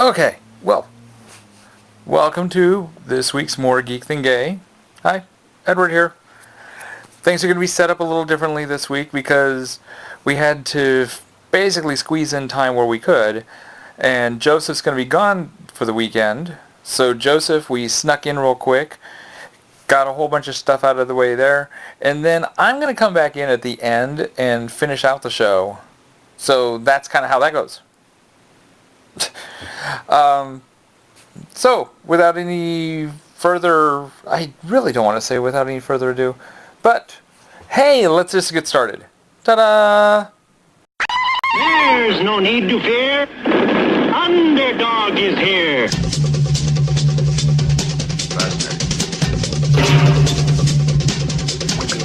Okay, well, welcome to this week's More Geek Than Gay. Hi, Edward here. Things are going to be set up a little differently this week because we had to basically squeeze in time where we could, and Joseph's going to be gone for the weekend. So Joseph, we snuck in real quick, got a whole bunch of stuff out of the way there, and then I'm going to come back in at the end and finish out the show. So that's kind of how that goes. So, without any further, I really don't want to say without any further ado, but hey, let's just get started. Ta-da! There's no need to fear. Underdog is here.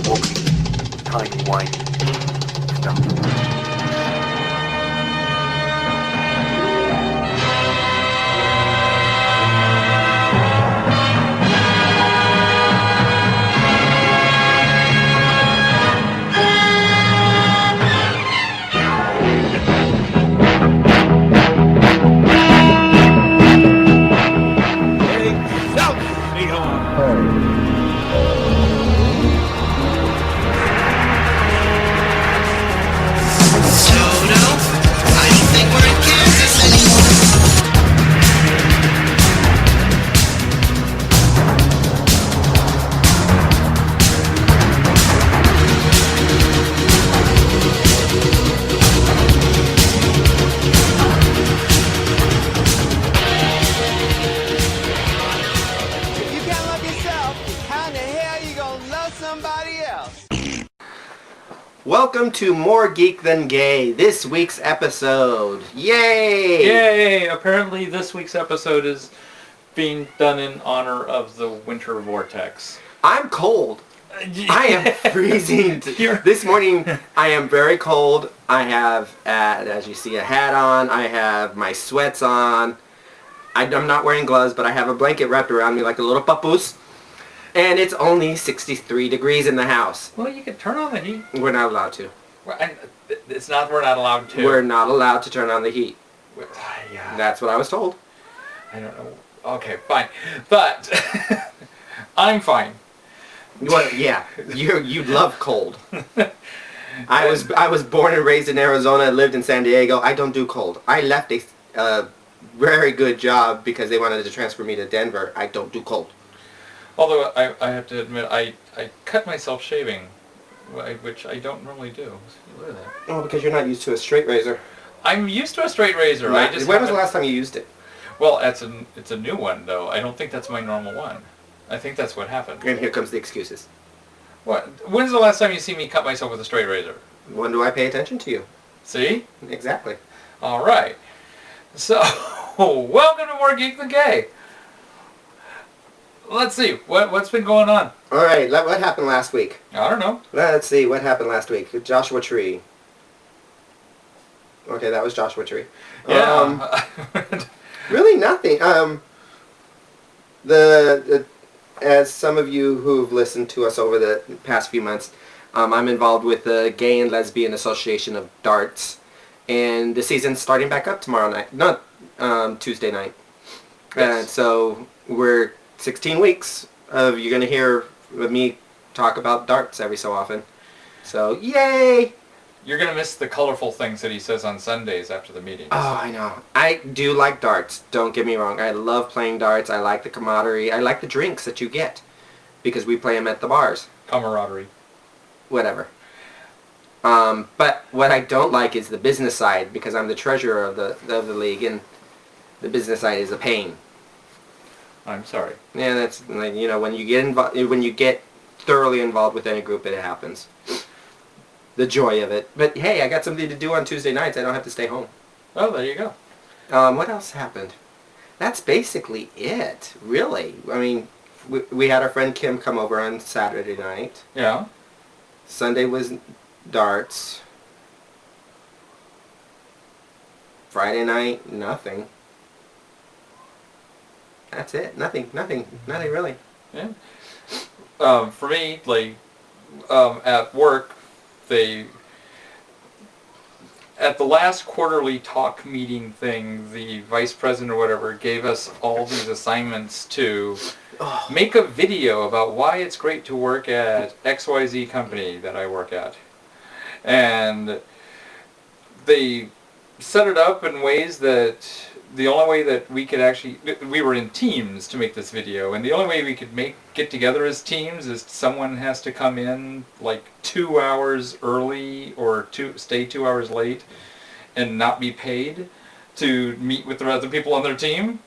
Walking, tiny white stuff. Welcome to More Geek Than Gay, this week's episode. Yay! Yay! Apparently this week's episode is being done in honor of the winter vortex. I'm cold. I am freezing. This morning I am very cold. I have, as you see, a hat on. I have my sweats on. I'm not wearing gloves, but I have a blanket wrapped around me like a little papoose. And it's only 63 degrees in the house. Well, you can turn on the heat. We're not allowed to. It's not we're not allowed to. We're not allowed to turn on the heat. Yeah. That's what I was told. I don't know. Okay, fine. But I'm fine. Well, yeah, you love cold. I was born and raised in Arizona. Lived in San Diego. I don't do cold. I left a very good job because they wanted to transfer me to Denver. I don't do cold. Although I have to admit, I cut myself shaving, which I don't normally do. Look at that. Oh, because you're not used to a straight razor. I'm used to a straight razor. When was the last time you used it? Well, it's a new one, though. I don't think that's my normal one. I think that's what happened. And here comes the excuses. What? When's the last time you see me cut myself with a straight razor? When do I pay attention to you? See? Exactly. All right. So, welcome to More Geek Than Gay. Let's see, what's been going on? All right, what happened last week? I don't know. Let's see, what happened last week? Joshua Tree. Okay, that was Joshua Tree. Yeah. Really nothing. As some of you who've listened to us over the past few months, I'm involved with the Gay and Lesbian Association of Darts, and the season's starting back up tomorrow night. No, Tuesday night. Yes. And so we're 16 weeks of you're going to hear me talk about darts every so often. So, yay! You're going to miss the colorful things that he says on Sundays after the meetings. Oh, I know. I do like darts. Don't get me wrong. I love playing darts. I like the camaraderie. I like the drinks that you get because we play them at the bars. Camaraderie. Whatever. But what I don't like is the business side because I'm the treasurer of the league and the business side is a pain. I'm sorry. Yeah, that's like, you know, when you get thoroughly involved with any group, it happens. The joy of it. But hey, I got something to do on Tuesday nights. I don't have to stay home. Oh, there you go. What else happened? That's basically it, really. I mean, we had our friend Kim come over on Saturday night. Yeah. Sunday was darts. Friday night, nothing. That's it. Nothing really. Yeah. For me, like, at work, they at the last quarterly talk meeting thing, the vice president or whatever gave us all these assignments to make a video about why it's great to work at XYZ company that I work at. And they set it up in ways that the only way that we could actually, we were in teams to make this video, and the only way we could get together as teams is someone has to come in like 2 hours early or stay 2 hours late and not be paid to meet with the other people on their team.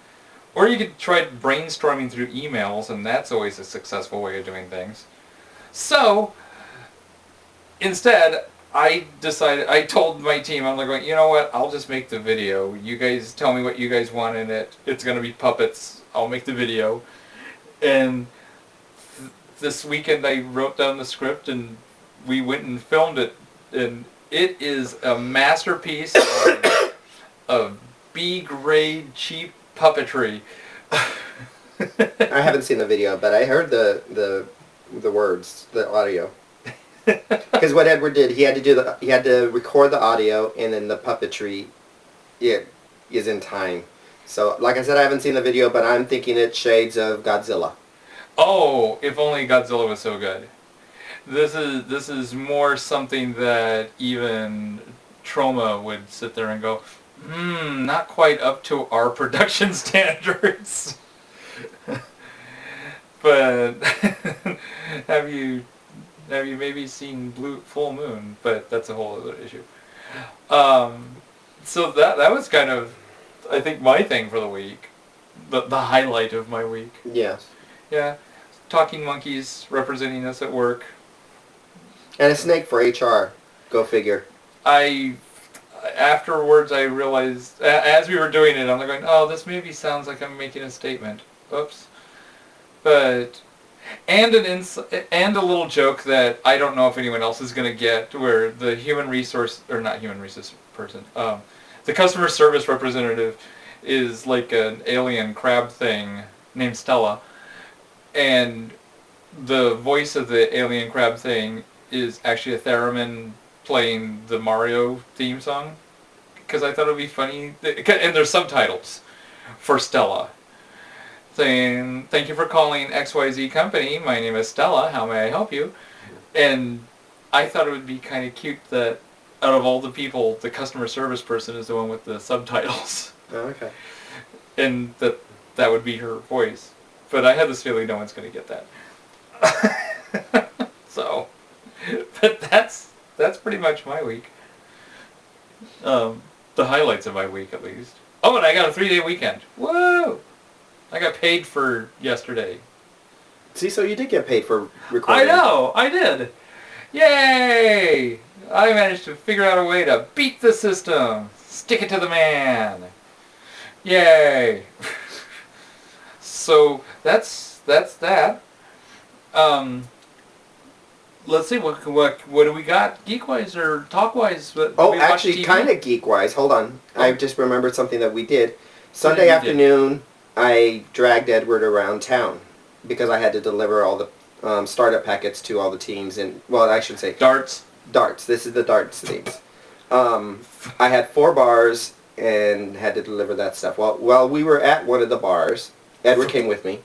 Or you could try brainstorming through emails, and that's always a successful way of doing things. So instead, I told my team, I'm like, you know what, I'll just make the video. You guys tell me what you guys want in it. It's going to be puppets. I'll make the video. And this weekend I wrote down the script and we went and filmed it. And it is a masterpiece of B-grade cheap puppetry. I haven't seen the video, but I heard the words, the audio. Because what Edward did, he had to record the audio, and then the puppetry, is in time. So, like I said, I haven't seen the video, but I'm thinking it's shades of Godzilla. Oh, if only Godzilla was so good. This is more something that even Troma would sit there and go, not quite up to our production standards. But have you maybe seen Full Moon? But that's a whole other issue. So that was kind of, I think, my thing for the week. The highlight of my week. Yes. Yeah. Talking monkeys representing us at work. And a snake for HR. Go figure. Afterwards I realized, as we were doing it, I'm like going, oh, this maybe sounds like I'm making a statement. Oops. But... And a little joke that I don't know if anyone else is going to get, where the the customer service representative is like an alien crab thing named Stella, and the voice of the alien crab thing is actually a theremin playing the Mario theme song, because I thought it would be funny, and there's subtitles for Stella. Saying, thank you for calling XYZ company, my name is Stella, how may I help you? And I thought it would be kind of cute that out of all the people, the customer service person is the one with the subtitles. Oh, okay. And that would be her voice. But I had this feeling no one's going to get that. So, but that's pretty much my week. The highlights of my week, at least. Oh, and I got a 3-day weekend. Whoa! I got paid for yesterday. See, so you did get paid for recording. I know, I did. Yay! I managed to figure out a way to beat the system. Stick it to the man. Yay! So that's that. Let's see what do we got geek-wise or talk-wise? Oh, actually, kind of geek-wise. Hold on, Oh. I just remembered something that we did. Sunday afternoon, I dragged Edward around town because I had to deliver all the startup packets to all the teams. And well, I should say Darts. This is the darts teams. I had 4 bars and had to deliver that stuff. While we were at one of the bars, Edward came with me.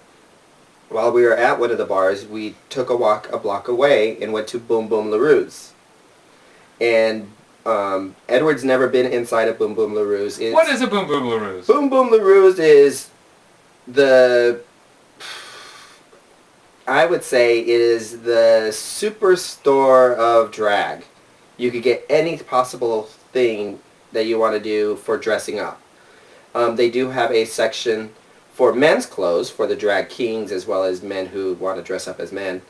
While we were at one of the bars, we took a walk a block away and went to Boom Boom LaRue's. And Edward's never been inside of Boom Boom LaRue's. What is a Boom Boom LaRue's? Boom Boom LaRue's is I would say it is the superstore of drag. You could get any possible thing that you want to do for dressing up. They do have a section for men's clothes for the drag kings, as well as men who want to dress up as men.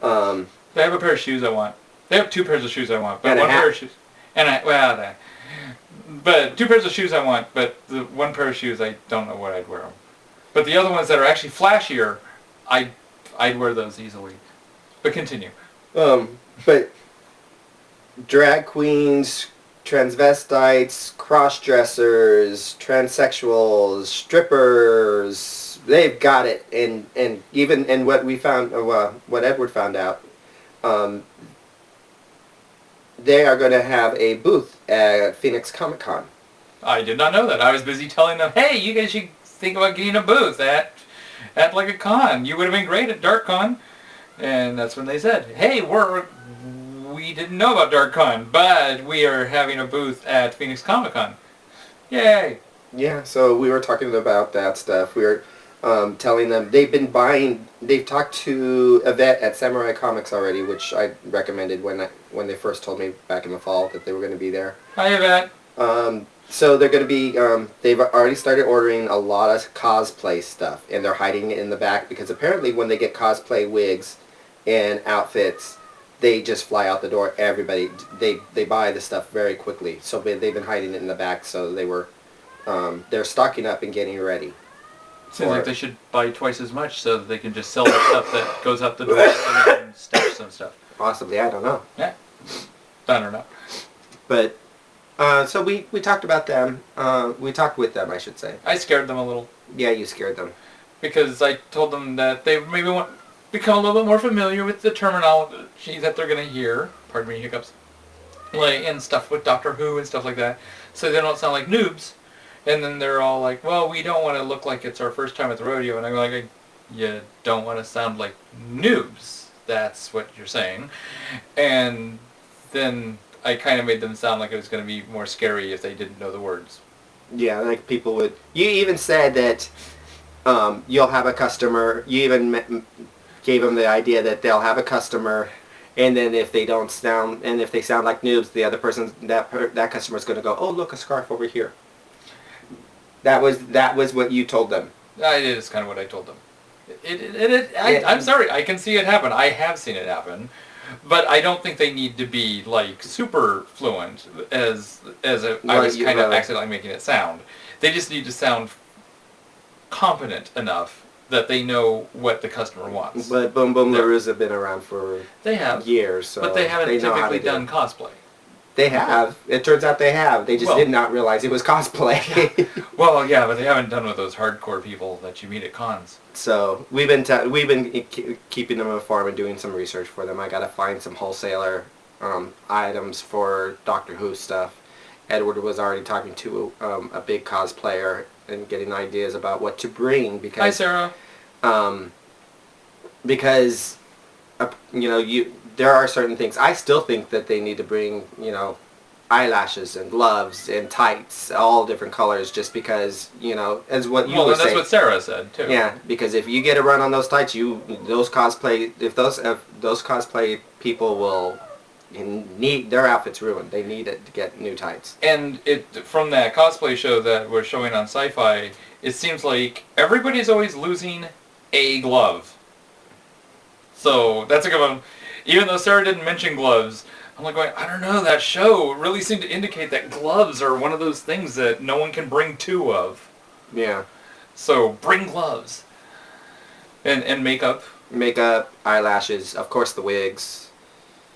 They have a pair of shoes I want. They have 2 pairs of shoes I want, but And a one hat. pair of shoes. But 2 pairs of shoes I want, but the 1 pair of shoes I don't know what I'd wear them. But the other ones that are actually flashier, I'd wear those easily. But continue. But drag queens, transvestites, cross-dressers, transsexuals, strippers, they've got it. And even in what we found, what Edward found out, they are going to have a booth at Phoenix Comic Con. I did not know that. I was busy telling them, hey, you guys should think about getting a booth at like a con. You would have been great at DarkCon. And that's when they said, hey, we didn't know about DarkCon, but we are having a booth at Phoenix Comic Con. Yay! Yeah, so we were talking about that stuff. We were telling them they've talked to Yvette at Samurai Comics already, which I recommended when they first told me back in the fall that they were going to be there. Hi, Yvette. So they're going to be, they've already started ordering a lot of cosplay stuff, and they're hiding it in the back because apparently when they get cosplay wigs and outfits, they just fly out the door. Everybody, they buy the stuff very quickly. So they've been hiding it in the back, so they're stocking up and getting ready. Seems like they should buy twice as much so that they can just sell the stuff that goes out the door and then stash some stuff. Possibly, I don't know. Yeah, I don't know. But, so we talked about them. We talked with them, I should say. I scared them a little. Yeah, you scared them. Because I told them that they maybe want become a little bit more familiar with the terminology that they're going to hear. Pardon me, hiccups. Like, and stuff with Doctor Who and stuff like that. So they don't sound like noobs. And then they're all like, well, we don't want to look like it's our first time at the rodeo. And I'm like, you don't want to sound like noobs. That's what you're saying. And then I kind of made them sound like it was going to be more scary if they didn't know the words. Yeah, like people would... You even said that you'll have a customer. You even gave them the idea that they'll have a customer, and then if they sound like noobs, the other person, that customer's going to go, oh, look, a scarf over here. That was what you told them. It is kind of what I told them. I'm sorry, I can see it happen. I have seen it happen. But I don't think they need to be, like, super fluent as I was kind of accidentally making it sound. They just need to sound competent enough that they know what the customer wants. But Boom Boom LaRue's have been around for years. So but they haven't typically done cosplay. They have. It turns out they have. They just did not realize it was cosplay. Yeah. Well, yeah, but they haven't done with those hardcore people that you meet at cons. So we've been keeping them informed and doing some research for them. I got to find some wholesaler items for Doctor Who stuff. Edward was already talking to a big cosplayer and getting ideas about what to bring because. Hi, Sarah. Because there are certain things. I still think that they need to bring, eyelashes and gloves and tights, all different colors, just because, as what you would say. Well, that's what Sarah said, too. Yeah, because if you get a run on those tights, those cosplay people will need their outfits ruined. They need it to get new tights. And from that cosplay show that we're showing on Sci-Fi, it seems like everybody's always losing a glove. So that's a good one. Even though Sarah didn't mention gloves, I'm like going, I don't know, that show really seemed to indicate that gloves are one of those things that no one can bring two of. Yeah. So bring gloves. And makeup. Makeup, eyelashes, of course the wigs.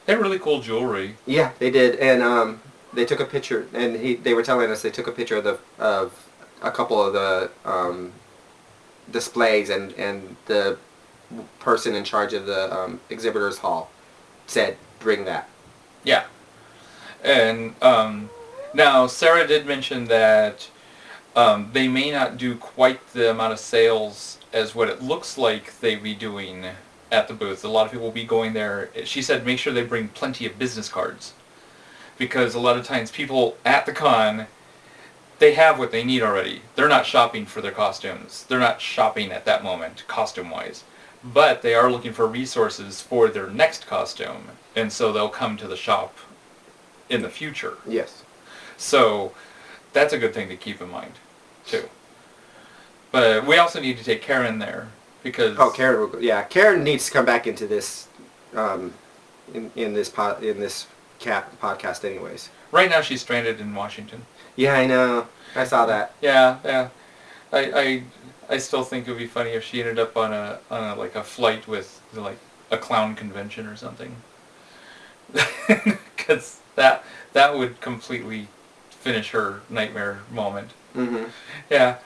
They had really cool jewelry. Yeah, they did. And they took a picture, and they were telling us they took a picture of a couple of the displays, and the person in charge of the exhibitors hall said, bring that. Yeah. And now Sarah did mention that they may not do quite the amount of sales as what it looks like they'd be doing at the booth. A lot of people will be going there. She said make sure they bring plenty of business cards, because a lot of times people at the con, they have what they need already. They're not shopping for their costumes. They're not shopping at that moment, costume-wise. But they are looking for resources for their next costume, and so they'll come to the shop in the future. Yes. So that's a good thing to keep in mind, too. But we also need to take Karen there, because... Oh, Karen, yeah. Karen needs to come back into this, in this podcast anyways. Right now she's stranded in Washington. Yeah, I know. I saw that. Yeah. I still think it would be funny if she ended up on a flight with like a clown convention or something, because that would completely finish her nightmare moment. Mm-hmm. Yeah.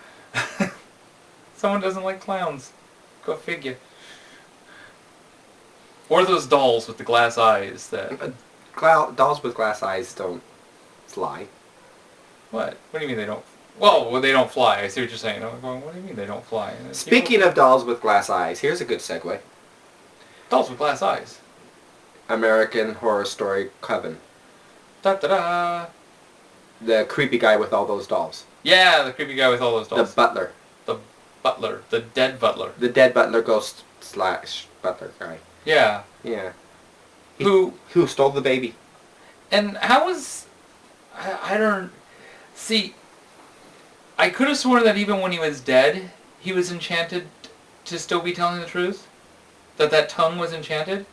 Someone doesn't like clowns. Go figure. Or those dolls with the glass eyes that. dolls with glass eyes don't fly. What? What do you mean they don't? Well, they don't fly. I see what you're saying. I'm going, what do you mean they don't fly? Speaking of dolls with glass eyes, here's a good segue. Dolls with glass eyes. American Horror Story Coven. Da-da-da. The creepy guy with all those dolls. Yeah, the creepy guy with all those dolls. The butler. The butler. The dead butler. The dead butler ghost / butler guy. Yeah. Yeah. Who stole the baby. And how was... I don't... See, I could have sworn that even when he was dead, he was enchanted to still be telling the truth? That tongue was enchanted?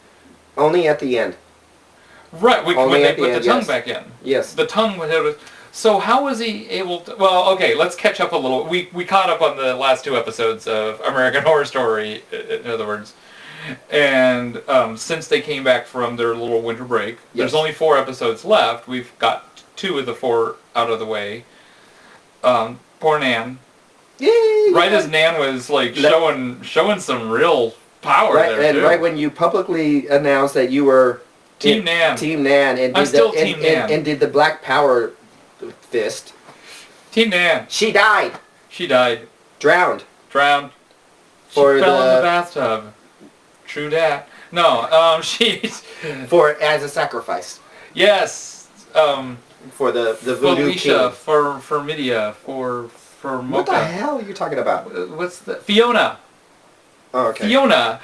Only at the end. Right, when they put the tongue back in. Yes. The tongue was... So how was he able to... Well, okay, let's catch up a little. We caught up on the last 2 episodes of American Horror Story, in other words. And since they came back from their little winter break, there's only 4 episodes left. We've got 2 of the 4 out of the way. Poor Nan. Yay! Right as Nan was like showing some real power there and too. Right when you publicly announced that you were Team Nan. Team Nan, and I'm still Team Nan. And did the Black Power fist. Team Nan. She died. She died. Drowned. She fell in the bathtub. True dat. No, she's... As a sacrifice. Yes. For the voodoo Felicia, king. for Midia, for Mocha. What the hell are you talking about? What's the... Fiona. Oh, okay. Fiona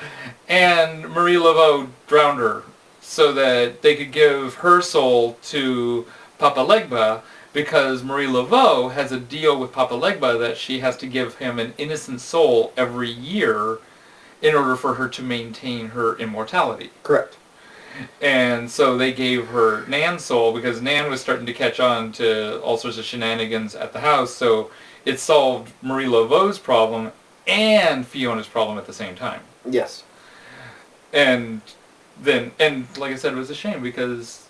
and Marie Laveau drowned her so that they could give her soul to Papa Legba, because Marie Laveau has a deal with Papa Legba that she has to give him an innocent soul every year in order for her to maintain her immortality. Correct. And so they gave her Nan's soul because Nan was starting to catch on to all sorts of shenanigans at the house, so it solved Marie Laveau's problem and Fiona's problem at the same time. Yes. And like I said, it was a shame because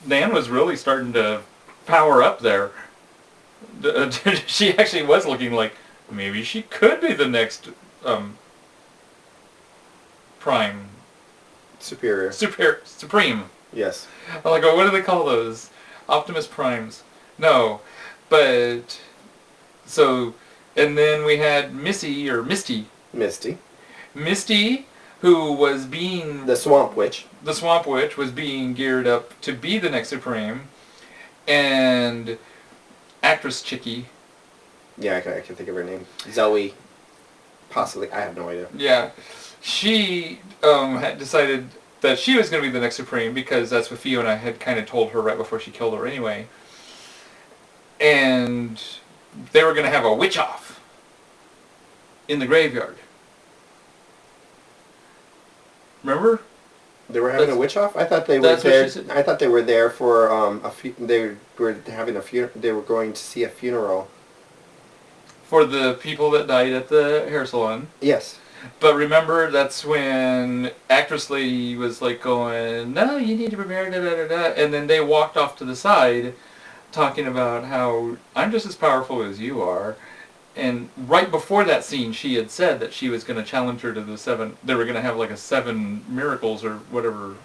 Nan was really starting to power up there. She actually was looking like maybe she could be the next Prime. Supreme. Yes. I'm like, oh, what do they call those? Optimus Primes. No. But, so, and then we had Misty. Misty, who was being... The Swamp Witch. The Swamp Witch was being geared up to be the next Supreme. And actress Chickie. Yeah, I can think of her name. Zoe. Possibly. I have no idea. Yeah. She had decided that she was going to be the next Supreme because that's what Fiona had kind of told her right before she killed her anyway. And they were going to have a witch-off in the graveyard. Remember? They were having a witch-off? I thought they were there. I thought they were there for they were having a They were going to see a funeral for the people that died at the hair salon. Yes. But remember, that's when actress lady was like going, no, you need to prepare, da-da-da-da. And then they walked off to the side talking about how I'm just as powerful as you are. And right before that scene, she had said that she was going to challenge her to the 7... They were going to have like a 7 miracles or whatever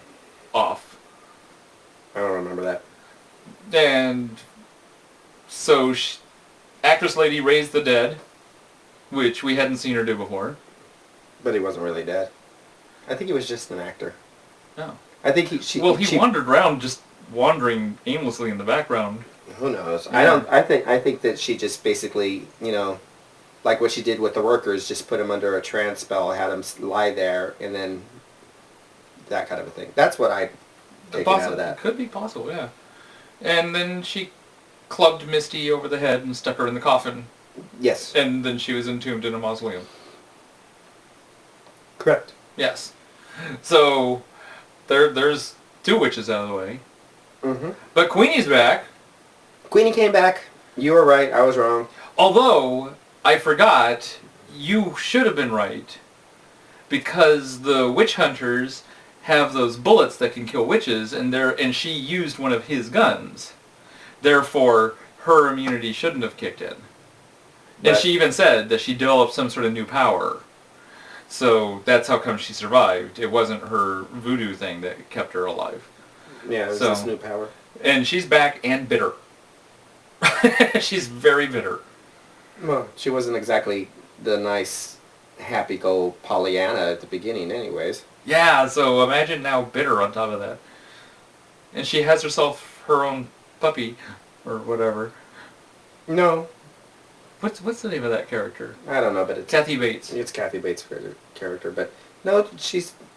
off. I don't remember that. And so actress lady raised the dead, which we hadn't seen her do before. But he wasn't really dead. I think he was just an actor. No. I think he wandered around, just wandering aimlessly in the background. Who knows? Yeah. I think that she just basically, like what she did with the workers, just put him under a trance spell, had him lie there, and then that kind of a thing. That's what I taken out of that. It could be possible, yeah. And then she clubbed Misty over the head and stuck her in the coffin. Yes. And then she was entombed in a mausoleum. Correct. Yes. So there's 2 witches out of the way. Mm-hmm. But Queenie's back. Queenie came back. You were right. I was wrong. Although, I forgot, you should have been right. Because the witch hunters have those bullets that can kill witches, and she used one of his guns. Therefore, her immunity shouldn't have kicked in. And she even said that she developed some sort of new power. So that's how come she survived. It wasn't her voodoo thing that kept her alive. Yeah, it was So- this new power. And she's back and bitter. She's very bitter. Well, she wasn't exactly the nice, happy-go Pollyanna at the beginning anyways. Yeah, so imagine now bitter on top of that. And she has herself her own puppy, or whatever. No, What's the name of that character? I don't know, but Kathy Bates. it's Kathy Bates' character. But no,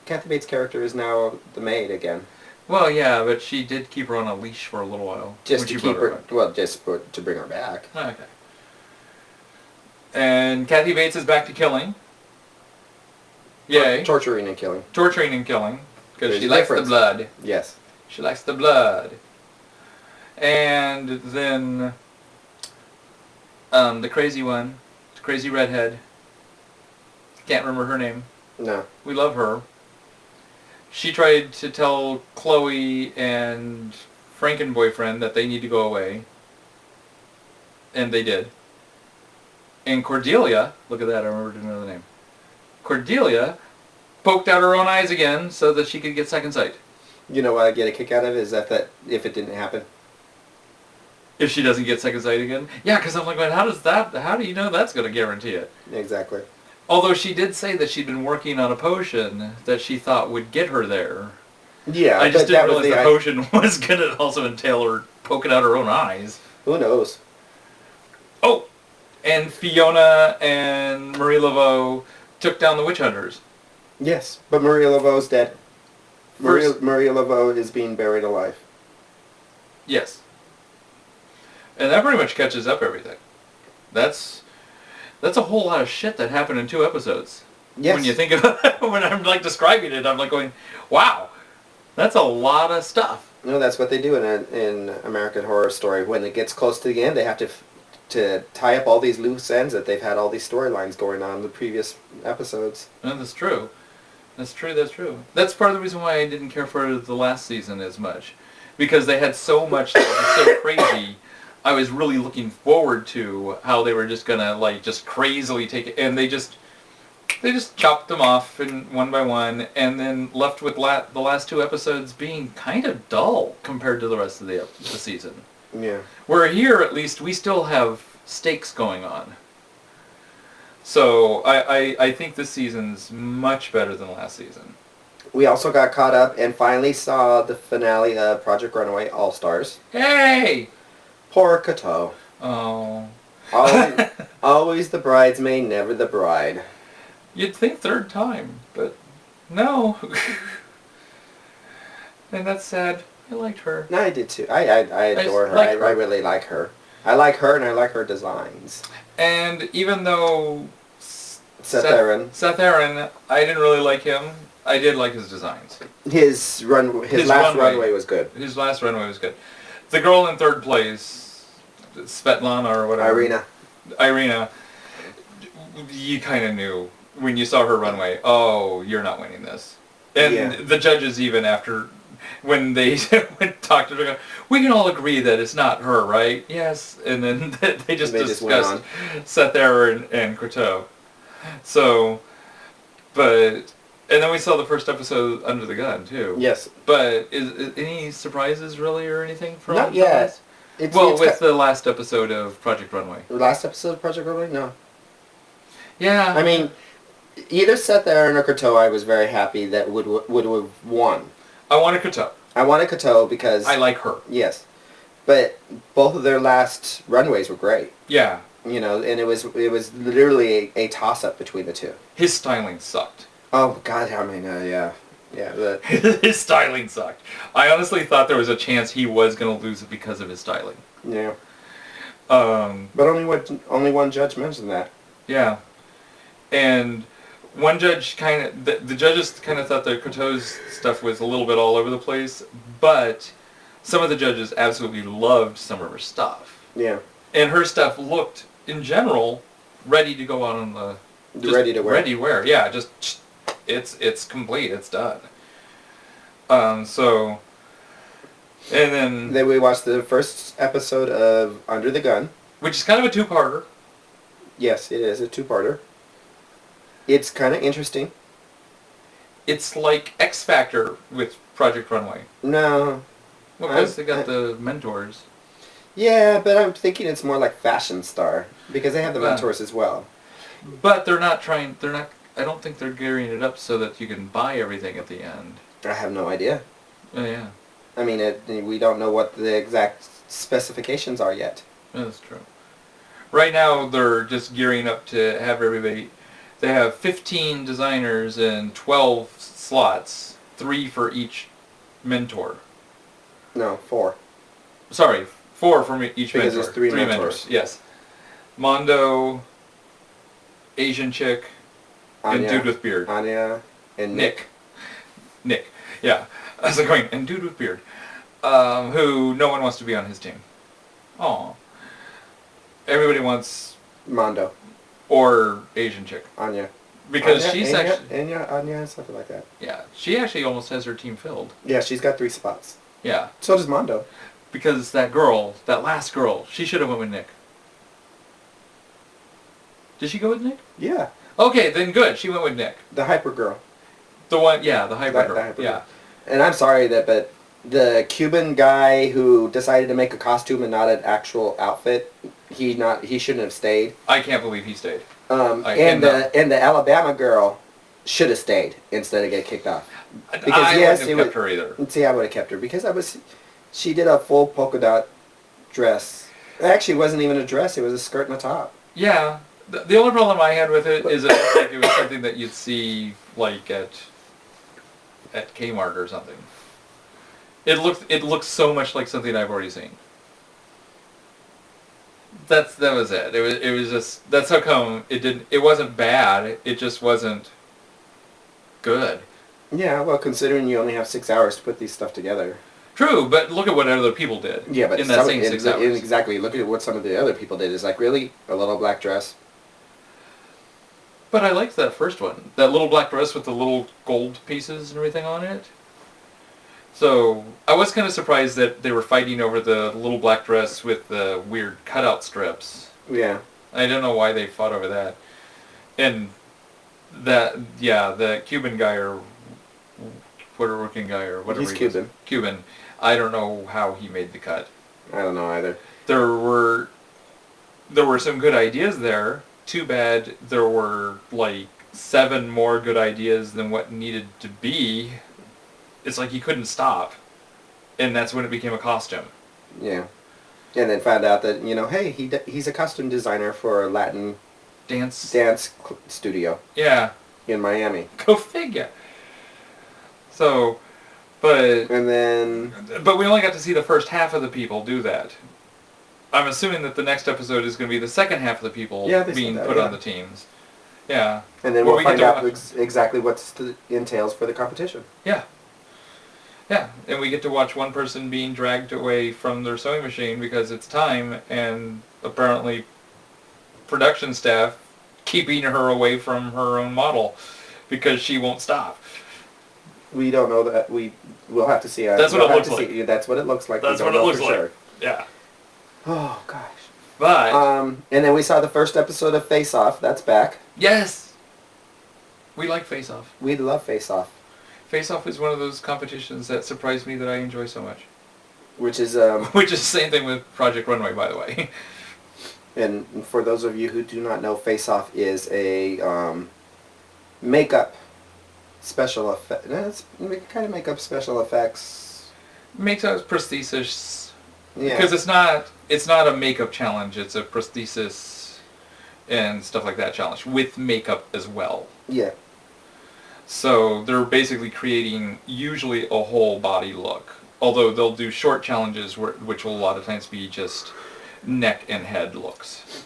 Kathy Bates' character is now the maid again. Well, yeah, but she did keep her on a leash for a little while. Just when to you keep brought her, back. well, to bring her back. Okay. And Kathy Bates is back to killing. Yay. Torturing and killing. Torturing and killing. Because There's she a likes difference. the blood. Yes. She likes the blood. And then the crazy one, the crazy redhead, can't remember her name. No. We love her. She tried to tell Chloe and Franken boyfriend that they need to go away. And they did. And Cordelia, look at that, I remembered another name. Cordelia poked out her own eyes again so that she could get second sight. You know what I get a kick out of is that if it didn't happen. If she doesn't get second sight again? Yeah, because I'm like, how do you know that's going to guarantee it? Exactly. Although she did say that she'd been working on a potion that she thought would get her there. Yeah, I just but that didn't was realize the potion was going to also entail her poking out her own eyes. Who knows? Oh! And Fiona and Marie Laveau took down the witch hunters. Yes, but Maria Laveau's dead. Maria First- Laveau is being buried alive. Yes. And that pretty much catches up everything. That's a whole lot of shit that happened in 2 episodes. Yes. When you think about it, when I'm like describing it, I'm like going, wow, that's a lot of stuff. No, that's what they do in American Horror Story. When it gets close to the end, they have to tie up all these loose ends that they've had all these storylines going on in the previous episodes. And that's true. That's true, that's true. That's part of the reason why I didn't care for the last season as much. Because they had so much that was so crazy. I was really looking forward to how they were just gonna like just crazily take it, and they just chopped them off one by one, and then left with the last 2 episodes being kind of dull compared to the rest of the season. Yeah. Where here, at least, we still have stakes going on. So I think this season's much better than last season. We also got caught up and finally saw the finale of Project Runway All-Stars. Hey! Poor Kato. Oh. Always the bridesmaid, never the bride. You'd think 3rd time, but no. And that's sad. I liked her. No, I did too. I adore her. like I her. really like her. I like her and I like her designs. And even though Seth Aaron, I didn't really like him. I did like his designs. his last runway was good. His last runway was good. The girl in 3rd place, Svetlana or whatever. Irina, you kind of knew when you saw her runway, oh, you're not winning this. And Yeah. the judges even after, when they talked to her, go, we can all agree that it's not her, right? Yes. And then they just They just went discussed Seth Aaron and Courteau. So, but... And then we saw the first episode Under the Gun, too. Yes. But is any surprises, really, or anything from Not yet. It's with the last episode of Project Runway. The last episode of Project Runway? No. Yeah. I mean, either Seth Aaron or Kato, I was very happy that would have won. I wanted Courteau. I wanted Kato because... I like her. Yes. But both of their last runways were great. Yeah. You know, and it was literally a toss-up between the two. His styling sucked. Oh, God, I mean, yeah. Yeah, His styling sucked. I honestly thought there was a chance he was going to lose it because of his styling. yeah. Um, But only one judge mentioned that. yeah. And one judge the judges kind of thought that Courteau's stuff was a little bit all over the place, but some of the judges absolutely loved some of her stuff. Yeah. And her stuff looked, in general, ready to go out on the... Ready to wear. Ready to wear, yeah. Just, it's complete, it's done. So... And Then we watched the first episode of Under the Gun. which is kind of a 2-parter. Yes, it is a 2-parter. It's kind of interesting. It's like X Factor with Project Runway. No, Well, because they got the mentors. Yeah, but I'm thinking it's more like Fashion Star because they have the mentors as well. But they're not trying. They're not. I don't think they're gearing it up so that you can buy everything at the end. I have no idea. Oh yeah. I mean, we don't know what the exact specifications are yet. That's true. Right now, they're just gearing up to have everybody. They have 15 designers and 12 slots, 3 for each mentor. No, 4. Sorry, 4 from each because mentor. There's 3 mentors. Yes. Mondo, Asian chick, Anya, and dude with beard. Anya and Nick. Nick. Yeah. I was like going, and dude with beard. Who no one wants to be on his team. Aw. Everybody wants Mondo. Or Asian chick. Anya. Because Anya, she's Anya, actually... Anya, something like that. Yeah. She actually almost has her team filled. Yeah, she's got 3 spots. Yeah. So does Mondo. Because that girl, that last girl, she should have went with Nick. Did she go with Nick? Yeah. Okay, then good. She went with Nick. The hyper girl. The one, yeah, the hyper girl. The hyper yeah. girl. And I'm sorry but the Cuban guy who decided to make a costume and not an actual outfit, he shouldn't have stayed. I can't believe he stayed. And the Alabama girl should have stayed instead of get kicked off. Because I wouldn't have kept her either. See, I would have kept her because she did a full polka dot dress. Actually, it wasn't even a dress; it was a skirt and a top. Yeah. The only problem I had with it is it looked like it was something that you'd see like at Kmart or something. It looked so much like something I've already seen. That was it. It was just that's how come it wasn't bad. It just wasn't good. Yeah, well, considering you only have 6 hours to put these stuff together. True, but look at what other people did. Yeah, but in that same 6 hours. Exactly. Look at what some of the other people did. It's like, really? A little black dress? But I liked that first one. That little black dress with the little gold pieces and everything on it. So, I was kind of surprised that they were fighting over the little black dress with the weird cutout strips. Yeah. I don't know why they fought over that. And the Cuban guy or Puerto Rican guy or whatever. He's Cuban. Cuban. I don't know how he made the cut. I don't know either. There were some good ideas there. Too bad there were like 7 more good ideas than what needed to be. It's like he couldn't stop. And that's when it became a costume. Yeah. And then found out that, hey, he's a costume designer for a Latin dance studio. Yeah. In Miami. Go figure. So, but we only got to see the first half of the people do that. I'm assuming that the next episode is going to be the second half of the people being put on the teams. Yeah. And then we'll find out exactly what entails for the competition. Yeah. Yeah, and we get to watch one person being dragged away from their sewing machine because it's time, and apparently production staff keeping her away from her own model because she won't stop. We don't know that. We'll have to see. That's what it looks like. That's what it looks like. That's what it looks like. Sure. Yeah. Oh gosh. But and then we saw the first episode of Face Off. That's back. Yes. We like Face Off. We love Face Off. Face Off is one of those competitions that surprised me that I enjoy so much. Which is the same thing with Project Runway, by the way. And for those of you who do not know, Face Off is a makeup special effect. It's kind of makeup special effects. Makeup prosthesis. Yeah. Because it's not a makeup challenge. It's a prosthesis and stuff like that challenge with makeup as well. Yeah. So they're basically creating usually a whole body look. Although they'll do short challenges which will a lot of times be just neck and head looks.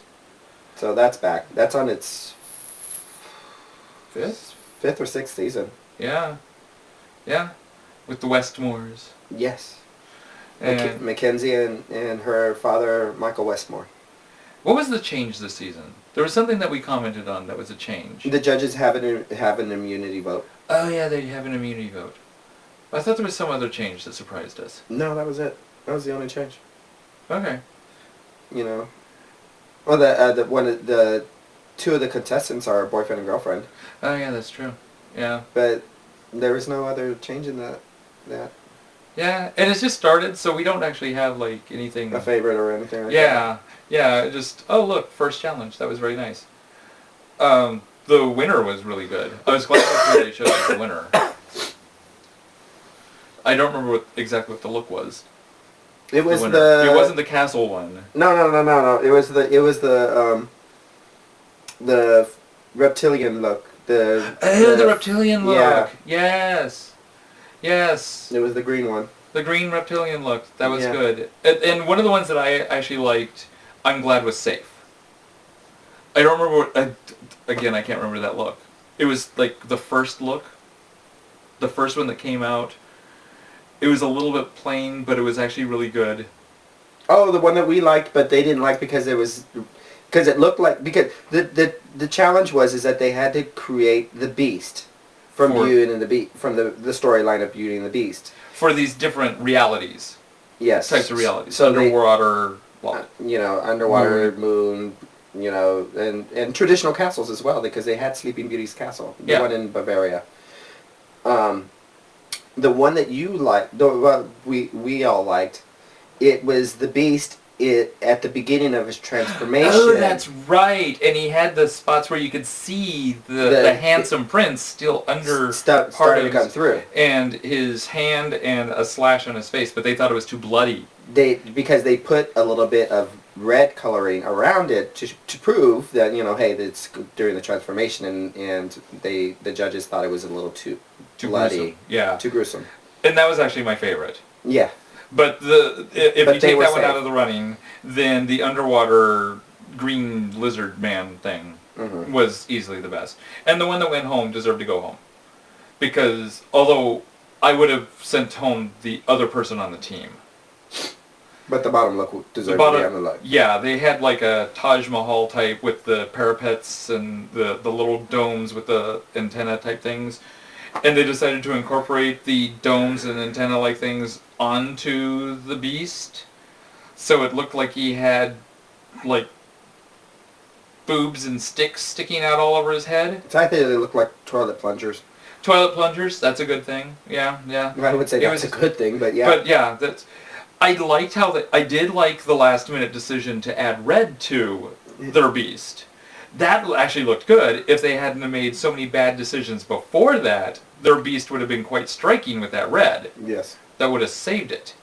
So that's back. That's on its fifth or sixth season. Yeah. Yeah. With the Westmores. Yes. And Mackenzie and her father, Michael Westmore. What was the change this season? There was something that we commented on that was a change. The judges have an immunity vote. Oh yeah, they have an immunity vote. I thought there was some other change that surprised us. No, that was it. That was the only change. Okay. Well, the 2 of the contestants are boyfriend and girlfriend. Oh yeah, that's true. Yeah. But there was no other change in that. Yeah, and it's just started, so we don't actually have like anything. A favorite or anything like that? Yeah, yeah. Just look, first challenge. That was very nice. The winner was really good. I was glad that they showed us the winner. I don't remember exactly what the look was. It was It wasn't the castle one. No. It was the reptilian look. The reptilian look. Yeah. Yes. Yes. It was the green one. The green reptilian look. That was Yeah. good. And one of the ones that I actually liked, I'm glad was safe. I don't remember what... again, I can't remember that look. It was like the first look. The first one that came out. It was a little bit plain, but it was actually really good. Oh, the one that we liked, but they didn't like because it looked like, because the challenge is that they had to create the Beast from Beauty and the from the storyline of Beauty and the Beast for these different realities. Yes, types of realities. So underwater, underwater moon, and traditional castles as well, because they had Sleeping Beauty's castle, the one in Bavaria. The one that you liked, we all liked, it was the Beast. At the beginning of his transformation. Oh, that's right. And he had the spots where you could see the handsome prince still under starting to come through, and his hand and a slash on his face, but they thought it was too bloody. Because they put a little bit of red coloring around it to prove that hey, it's during the transformation, and the judges thought it was a little too bloody, gruesome. Too gruesome. And that was actually my favorite. Yeah. But if you take that one out of the running, then the underwater green lizard man thing was easily the best. And the one that went home deserved to go home. Because although I would have sent home the other person on the team. But the bottom look deserved to be on the look. Yeah, they had like a Taj Mahal type with the parapets and the little domes with the antenna type things. And they decided to incorporate the domes and antenna-like things onto the Beast. So it looked like he had, like, boobs and sticks sticking out all over his head. So I think they look like toilet plungers. Toilet plungers, that's a good thing. Yeah. I would say that's a good thing, but yeah. But yeah, I liked how I did like the last-minute decision to add red to their Beast. That actually looked good. If they hadn't have made so many bad decisions before that, their Beast would have been quite striking with that red. Yes. That would have saved it.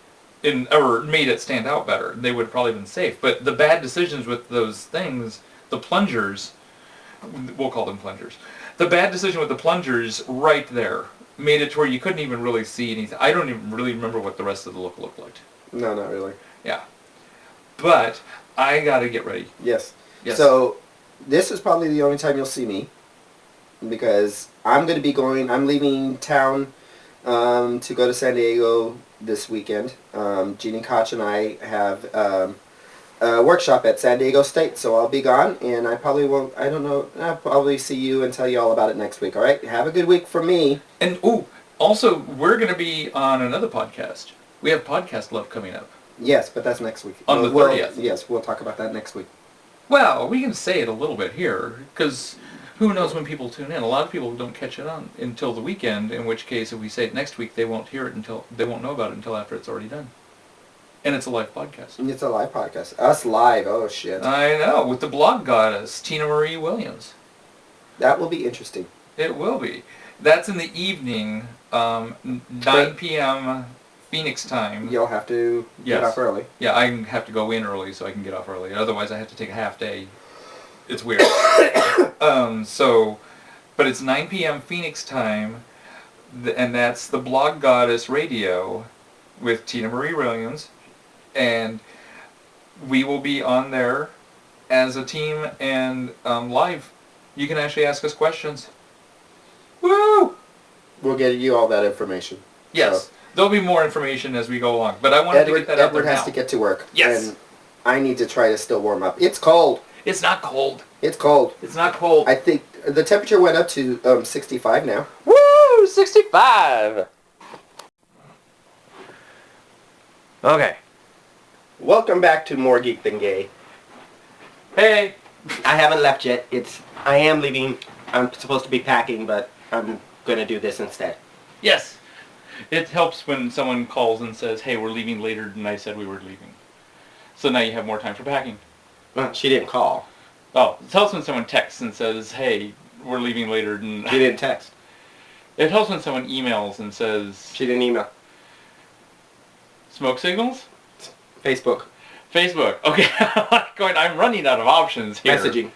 Or made it stand out better. They would have probably been safe. But the bad decisions with those things, the plungers, we'll call them plungers. The bad decision with the plungers right there made it to where you couldn't even really see anything. I don't even really remember what the rest of the look looked like. No, not really. Yeah. But I got to get ready. Yes. So this is probably the only time you'll see me, because I'm leaving town to go to San Diego this weekend. Jeannie Koch and I have a workshop at San Diego State, so I'll be gone, and I probably won't, I don't know, I'll probably see you and tell you all about it next week, alright? Have a good week from me. And, also, we're going to be on another podcast. We have Podcast Love coming up. Yes, but that's next week. On the 30th. Yes, we'll talk about that next week. Well, we can say it a little bit here, because who knows when people tune in. A lot of people don't catch it on until the weekend, in which case if we say it next week, they won't hear it they won't know about it until after it's already done. And it's a live podcast. It's a live podcast. Us live, oh shit. I know, with the blog goddess, Tina Marie Williams. That will be interesting. It will be. That's in the evening, 9 p.m. Phoenix time. You'll have to get off early. Yeah, I have to go in early so I can get off early. Otherwise, I have to take a half day. It's weird. But it's 9 p.m. Phoenix time, and that's the Blog Goddess Radio with Tina Marie Williams, and we will be on there as a team and live. You can actually ask us questions. Woo! We'll get you all that information. Yes. So. There'll be more information as we go along, but I wanted to get that out there now. Edward has to get to work. Yes. And I need to try to still warm up. It's cold. It's not cold. It's cold. It's not cold. I think the temperature went up to 65 now. Woo! 65! Okay. Welcome back to More Geek Than Gay. Hey! I haven't left yet. I am leaving. I'm supposed to be packing, but I'm going to do this instead. Yes. It helps when someone calls and says, "Hey, we're leaving later than I said we were leaving." So now you have more time for packing. Well, she didn't call. Oh, it helps when someone texts and says, "Hey, we're leaving later than." She didn't text. It helps when someone emails and says. She didn't email. Smoke signals? Facebook. Facebook. Okay, I'm running out of options here. Messaging.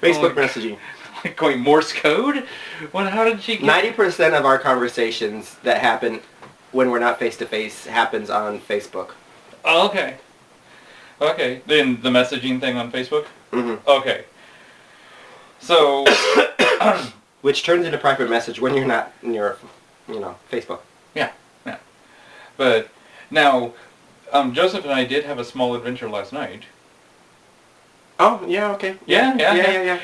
Facebook messaging. Going Morse code? Well, how did she get... 90% of our conversations that happen when we're not face-to-face happens on Facebook. Oh, okay. Okay, then the messaging thing on Facebook? Mm-hmm. Okay. So... Which turns into private message when you're not in your, Facebook. Yeah. But now, Joseph and I did have a small adventure last night. Oh, yeah, okay. Yeah,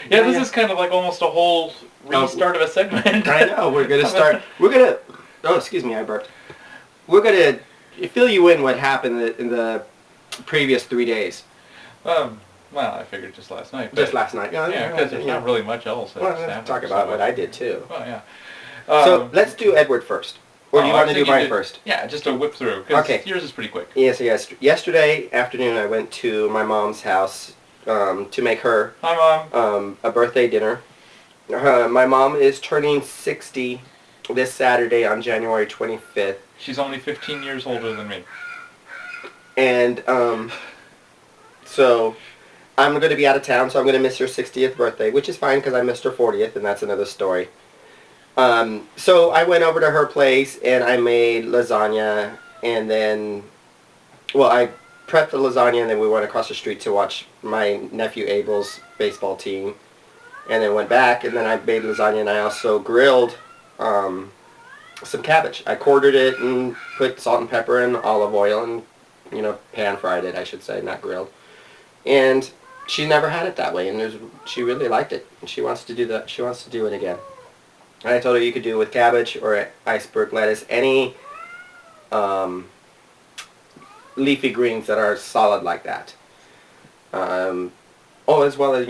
this is kind of like almost a whole restart of a segment. I know, we're going to start... Oh, excuse me, I burped. We're going to fill you in what happened in the previous 3 days. Well, I figured just last night. Just last night. Yeah, because there's not really much else. Well, let's talk about what I did, too. Well, yeah. So, let's do Edward first. Or do you want to do mine first? Yeah, just a whip through, because yours is pretty quick. Yes. Yesterday afternoon, I went to my mom's house to make her Hi, Mom. A birthday dinner. My mom is turning 60 this Saturday on January 25th. She's only 15 years older than me. And so I'm going to be out of town, so I'm going to miss her 60th birthday, which is fine because I missed her 40th, and that's another story. So I went over to her place, and I made lasagna, and then, I prepped the lasagna, and then we went across the street to watch my nephew Abel's baseball team, and then went back, and then I made lasagna, and I also grilled some cabbage. I quartered it and put salt and pepper and olive oil and, pan fried it, I should say, not grilled. And she never had it that way, and she really liked it, and she wants to do that. She wants to do it again. And I told her you could do it with cabbage or iceberg lettuce, any leafy greens that are solid like that. As well as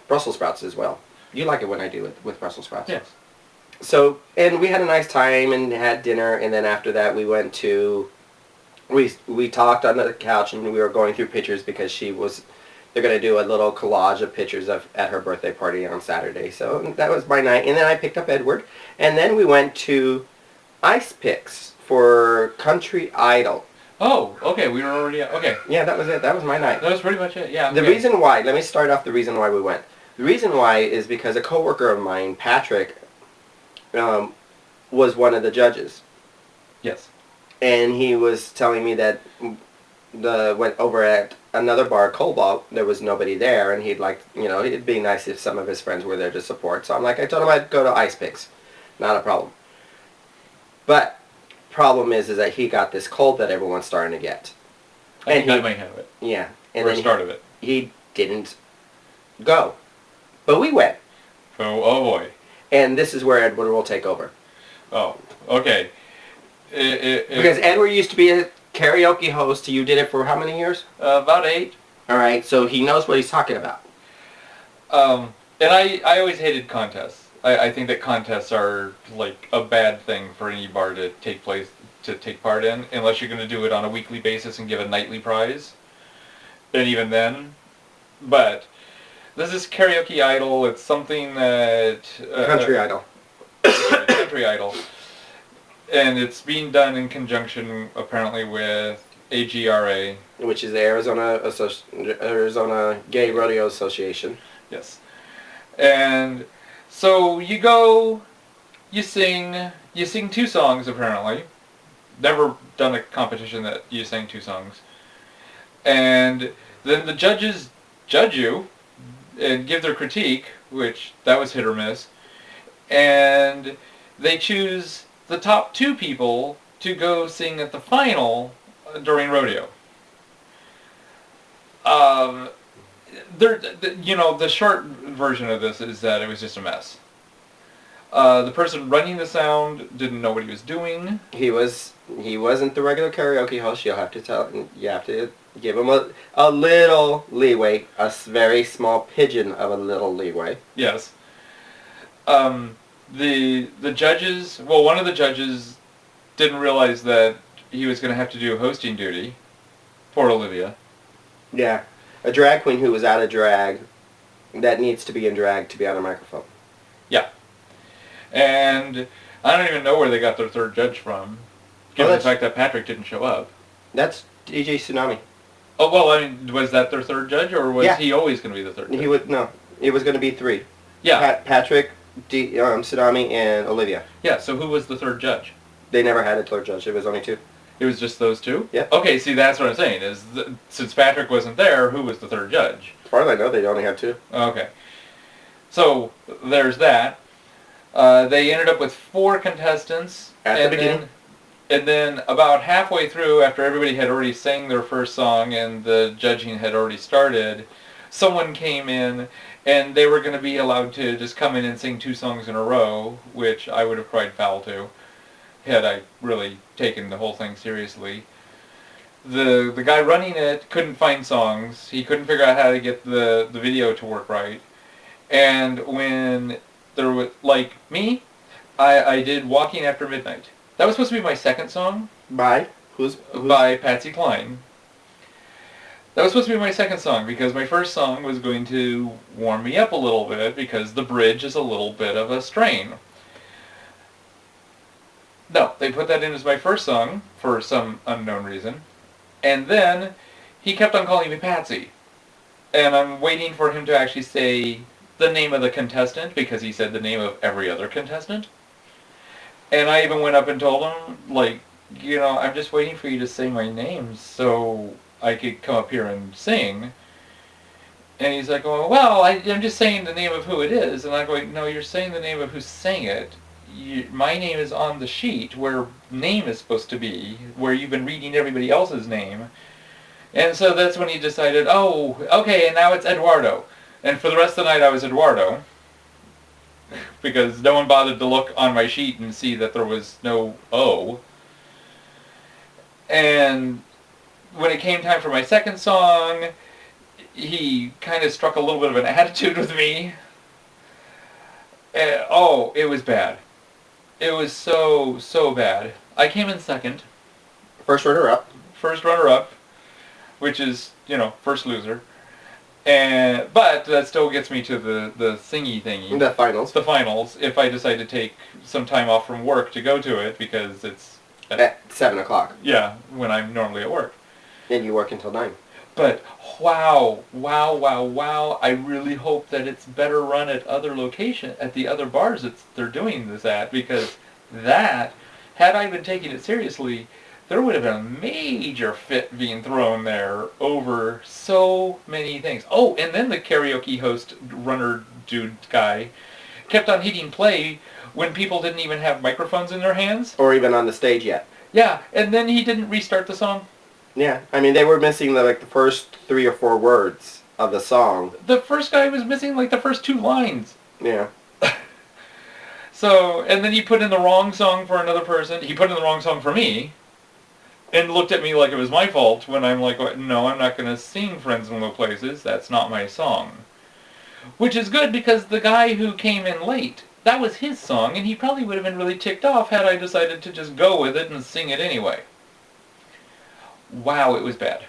Brussels sprouts as well. You like it when I do it with Brussels sprouts. Yes. So, and we had a nice time and had dinner, and then after that we went to, we talked on the couch, and we were going through pictures because they're going to do a little collage of pictures at her birthday party on Saturday. So that was my night. And then I picked up Edward, and then we went to Ice Picks for Country Idol. Oh, okay, we were already... Okay. Yeah, that was it. That was my night. That was pretty much it, yeah. The reason why, let me start off the reason why we went. The reason why is because a coworker of mine, Patrick, was one of the judges. Yes. And he was telling me that went over at another bar, Cobalt, there was nobody there, and he'd like, it'd be nice if some of his friends were there to support. So I told him I'd go to Ice Picks. Not a problem. But problem is that he got this cold that everyone's starting to get. I think I might have it. Yeah. Or a start of it. He didn't go. But we went. Oh boy. And this is where Edward will take over. Oh, okay. Because Edward used to be a karaoke host. You did it for how many years? About 8. All right, so he knows what he's talking about. And I always hated contests. I think that contests are like a bad thing for any bar to take part in, unless you're going to do it on a weekly basis and give a nightly prize. And even then, but this is Karaoke Idol. It's something that Country Idol. Country Idol. And it's being done in conjunction, apparently, with AGRA. Which is the Arizona Gay Rodeo Association. Yes. And so you go, you sing 2 songs, apparently. Never done a competition that you sang 2 songs. And then the judges judge you and give their critique, which that was hit or miss. And they choose the top 2 people to go sing at the final during rodeo. The short version of this is that it was just a mess. The person running the sound didn't know what he was doing. He wasn't the regular karaoke host. You have to give him a little leeway, a very small pigeon of a little leeway. Yes. The judges, one of the judges didn't realize that he was going to have to do hosting duty. Poor Olivia. Yeah. A drag queen who was out of drag that needs to be in drag to be on a microphone. Yeah. And I don't even know where they got their third judge from, given the fact that Patrick didn't show up. That's DJ Tsunami. Oh, well, I mean, was that their third judge, or was he always going to be the third judge? No, it was going to be 3. Yeah. Patrick, Tsunami, and Olivia. Yeah, so who was the third judge? They never had a third judge. It was only 2. It was just those 2? Yeah. Okay, see, that's what I'm saying, since Patrick wasn't there, who was the third judge? As far as I know, they only have 2. Okay. So, there's that. They ended up with 4 contestants. At the beginning. And then about halfway through, after everybody had already sang their first song and the judging had already started, someone came in and they were going to be allowed to just come in and sing 2 songs in a row, which I would have cried foul to, had I really taken the whole thing seriously. The guy running it couldn't find songs. He couldn't figure out how to get the video to work right. And when there was, like me, I did Walking After Midnight. That was supposed to be my second song. By? Who's? By Patsy Cline. That was supposed to be my second song because my first song was going to warm me up a little bit because the bridge is a little bit of a strain. No, they put that in as my first song for some unknown reason. And then he kept on calling me Patsy. And I'm waiting for him to actually say the name of the contestant because he said the name of every other contestant. And I even went up and told him, like, you know, I'm just waiting for you to say my name so I could come up here and sing. And he's like, well, I'm just saying the name of who it is. And I'm going, no, you're saying the name of who sang it. My name is on the sheet where name is supposed to be, where you've been reading everybody else's name. And so that's when he decided, oh, okay, and now it's Eduardo. And for the rest of the night I was Eduardo. Because no one bothered to look on my sheet and see that there was no O. And when it came time for my second song, he kind of struck a little bit of an attitude with me. It was bad. It was so bad. I came in second. First runner-up. First runner-up, which is, first loser. But that still gets me to the thingy thingy. The finals. The finals, if I decide to take some time off from work to go to it, because it's... At 7 o'clock. Yeah, when I'm normally at work. And you work until 9. But, wow. I really hope that it's better run at other locations, at the other bars that they're doing this at, because that, had I been taking it seriously, there would have been a major fit being thrown there over so many things. Oh, and then the karaoke host, runner dude guy, kept on hitting play when people didn't even have microphones in their hands. Or even on the stage yet. Yeah, and then he didn't restart the song. Yeah, I mean, they were missing the first 3 or 4 words of the song. The first guy was missing the first 2 lines. Yeah. So, and then he put in the wrong song for another person. He put in the wrong song for me. And looked at me like it was my fault when I'm like, no, I'm not going to sing Friends in Low Places. That's not my song. Which is good because the guy who came in late, that was his song, and he probably would have been really ticked off had I decided to just go with it and sing it anyway. Wow, it was bad.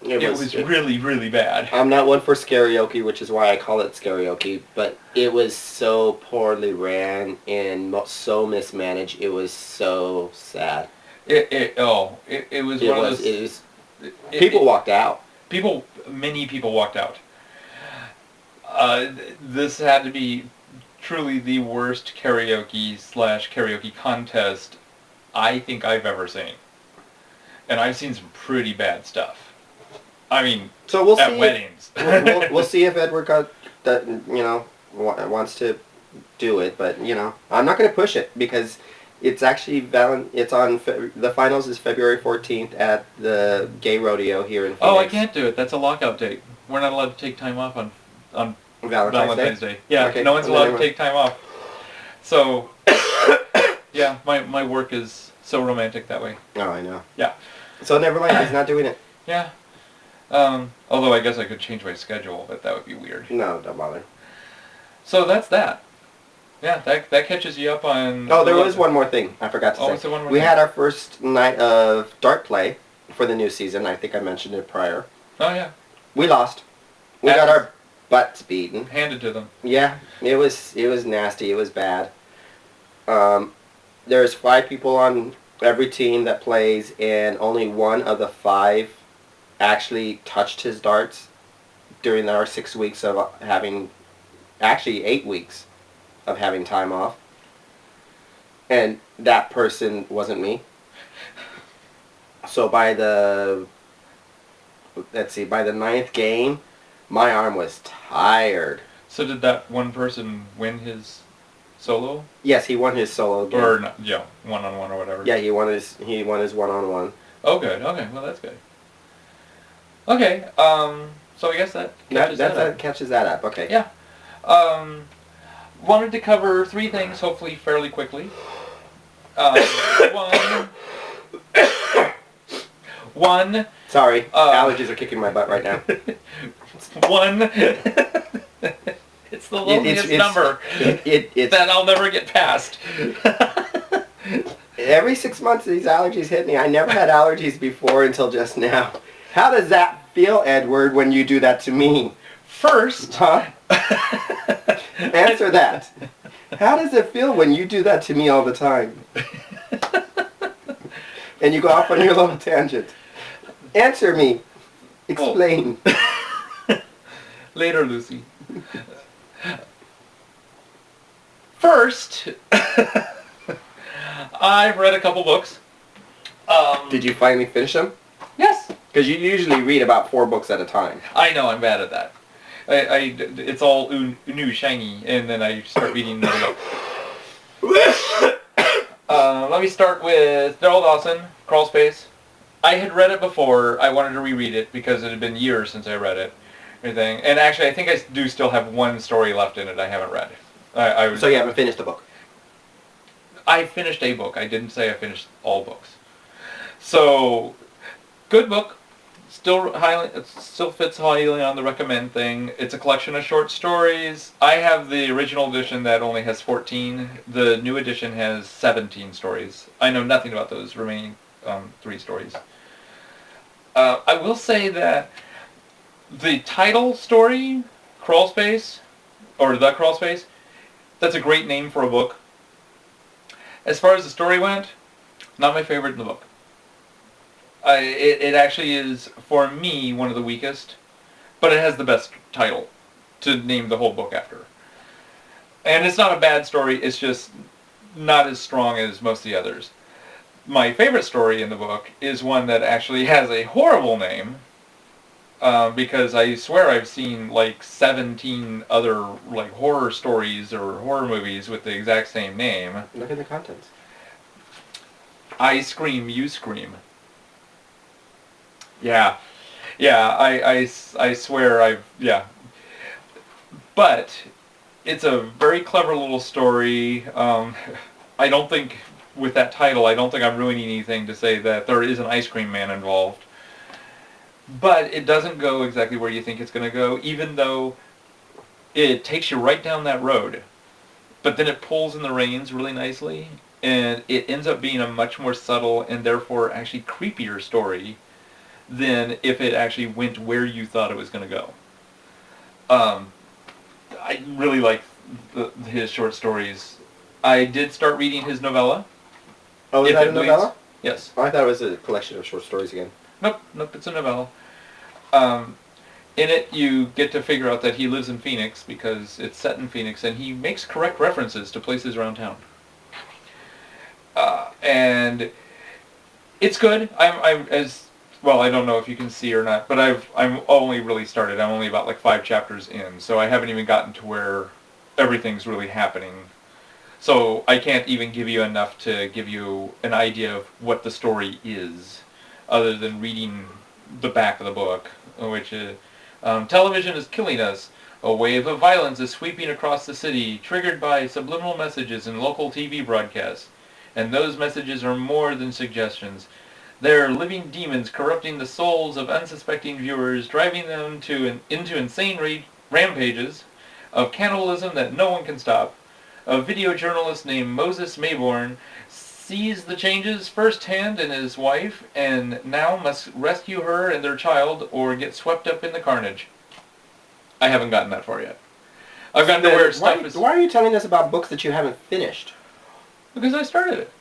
It was really, really bad. I'm not one for karaoke, which is why I call it karaoke, but it was so poorly ran and so mismanaged. It was so sad. It was one of those... People walked out. Many people walked out. This had to be truly the worst karaoke contest I think I've ever seen. And I've seen some pretty bad stuff. I mean, so we'll at see weddings. We'll see if Edward got that, wants to do it, but, I'm not going to push it because... It's actually it's on the finals is February 14th at the Gay Rodeo here in Phoenix. Oh, I can't do it. That's a lockout date. We're not allowed to take time off on Valentine's Day. Yeah, okay. No one's allowed to take time off. So, yeah, my work is so romantic that way. Oh, I know. Yeah. So never mind. He's not doing it. Yeah. Although I guess I could change my schedule, but that would be weird. No, don't bother. So that's that. Yeah, that catches you up on... Oh, there was one more thing I forgot to say. What's the one more We thing? had our first night of dart play for the new season. I think I mentioned it prior. Oh, yeah. We lost. We got our butts beaten. Handed to them. Yeah, it was nasty. It was bad. There's 5 people on every team that plays, and only one of the 5 actually touched his darts during our 6 weeks of having, actually 8 weeks of having time off. And that person wasn't me. So by the 9th game, my arm was tired. So did that one person win his solo? Yes, he won his solo game. Or, no, yeah, one-on-one or whatever. Yeah, he won his one-on-one. Oh, good. Okay, well, that's good. Okay, so I guess that catches that up. Catches that up, okay. Yeah. Wanted to cover 3 things, hopefully fairly quickly. One. Sorry, allergies are kicking my butt right now. One. It's the loneliest number that I'll never get past. Every 6 months these allergies hit me. I never had allergies before until just now. How does that feel, Edward, when you do that to me? First. Huh? Answer that. How does it feel when you do that to me all the time? And you go off on your little tangent. Answer me. Explain. Later, Lucy. First, I've read a couple books. Did you finally finish them? Yes. Because you usually read about 4 books at a time. I know, I'm bad at that. It's all new, shiny, and then I start reading another book. Let me start with Darryl Dawson, Crawl Space. I had read it before. I wanted to reread it because it had been years since I read it. Everything. And actually, I think I do still have one story left in it I haven't read. So you haven't finished the book? I finished a book. I didn't say I finished all books. So, good book. It still fits highly on the recommend thing. It's a collection of short stories. I have the original edition that only has 14. The new edition has 17 stories. I know nothing about those remaining 3 stories. I will say that the title story, Crawl Space, or The Crawl Space, that's a great name for a book. As far as the story went, not my favorite in the book. It actually is, for me, one of the weakest, but it has the best title to name the whole book after. And it's not a bad story, it's just not as strong as most of the others. My favorite story in the book is one that actually has a horrible name, because I swear I've seen like 17 other like horror stories or horror movies with the exact same name. Look at the contents. I Scream, You Scream. Yeah. I swear yeah. But it's a very clever little story. I don't think, with that title, I don't think I'm ruining anything to say that there is an ice cream man involved. But it doesn't go exactly where you think it's going to go, even though it takes you right down that road. But then it pulls in the reins really nicely, and it ends up being a much more subtle and therefore actually creepier story than if it actually went where you thought it was going to go. I really like his short stories. I did start reading his novella. Oh, is that a novella? Yes. Oh, I thought it was a collection of short stories again. Nope, it's a novella. In it, you get to figure out that he lives in Phoenix because it's set in Phoenix, and he makes correct references to places around town. And it's good. I'm as well. I don't know if you can see or not, but I'm only really started. I'm only about like 5 chapters in, so I haven't even gotten to where everything's really happening. So I can't even give you enough to give you an idea of what the story is, other than reading the back of the book, which is, television is killing us. A wave of violence is sweeping across the city, triggered by subliminal messages in local TV broadcasts. And those messages are more than suggestions. They're living demons corrupting the souls of unsuspecting viewers, driving them into insane rampages of cannibalism that no one can stop. a video journalist named Moses Mayborn sees the changes firsthand in his wife and now must rescue her and their child or get swept up in the carnage. I haven't gotten that far yet. I've gotten to where stuff is... Why are you telling us about books that you haven't finished? Because I started it.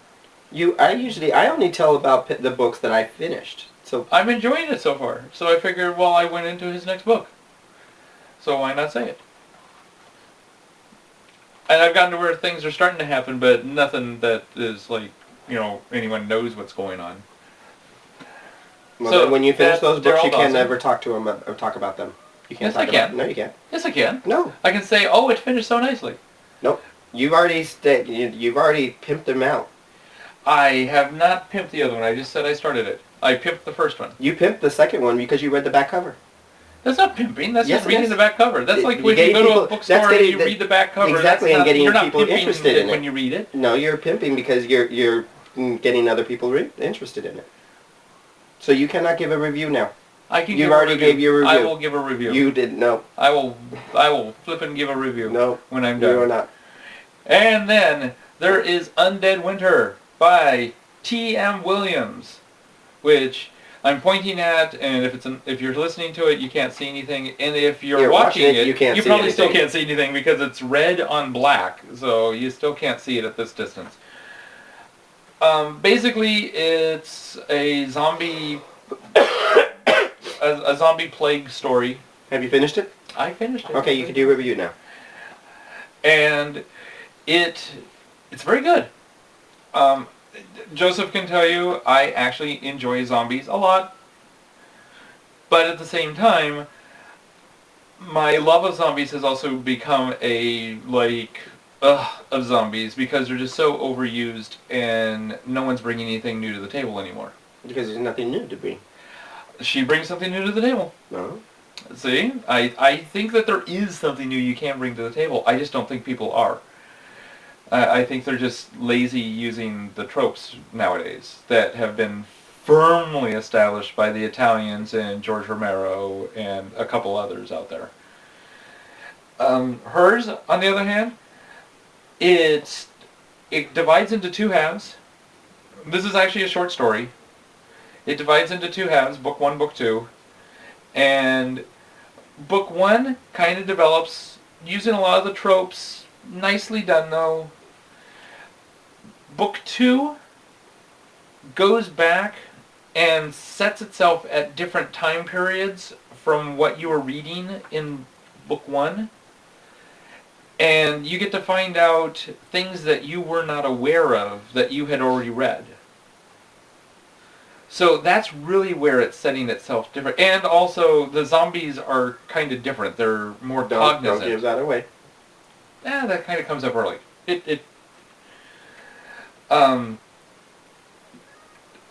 I only tell about the books that I finished. So I'm enjoying it so far. So I figured, well, I went into his next book. So why not say it? And I've gotten to where things are starting to happen, but nothing that is like, anyone knows what's going on. Well, so then when you finish those books, Darryl you Dawson. Can't ever talk to them or talk about them. You can't. Yes, I can. No, you can't. Yes, I can. No. I can say, oh, it finished so nicely. Nope. You've already pimped them out. I have not pimped the other one. I just said I started it. I pimped the first one. You pimped the second one because you read the back cover. That's not pimping. That's yes, just reading the back cover. That's like when you go to a bookstore and you read the back cover. Exactly, and getting people interested in it. When you read it. No, you're pimping because you're getting other people interested in it. So you cannot give a review now. I can. You've already gave your review. I will give a review. You didn't. No. I will flip and give a review. No. When I'm done. You are not. And then there is Undead Winter by T.M. Williams, which I'm pointing at, and if you're listening to it, you can't see anything, and if you're watching it, you probably still can't see anything because it's red on black, so you still can't see it at this distance. Basically, it's a zombie a zombie plague story. Have you finished it? I finished it. Okay, you can do a review now. And it's very good. Joseph can tell you I actually enjoy zombies a lot. But at the same time, my love of zombies has also become of zombies because they're just so overused and no one's bringing anything new to the table anymore. Because there's nothing new to bring. She brings something new to the table. No. See? I think that there is something new you can bring to the table. I just don't think people are. I think they're just lazy using the tropes nowadays that have been firmly established by the Italians and George Romero and a couple others out there. Hers, on the other hand, it divides into two halves. This is actually a short story. It divides into two halves, book 1, book 2. And book 1 kind of develops using a lot of the tropes. Nicely done, though. Book 2 goes back and sets itself at different time periods from what you were reading in book 1. And you get to find out things that you were not aware of that you had already read. So that's really where it's setting itself different. And also, the zombies are kind of different. They're more cognizant. Don't give that away. That kind of comes up early.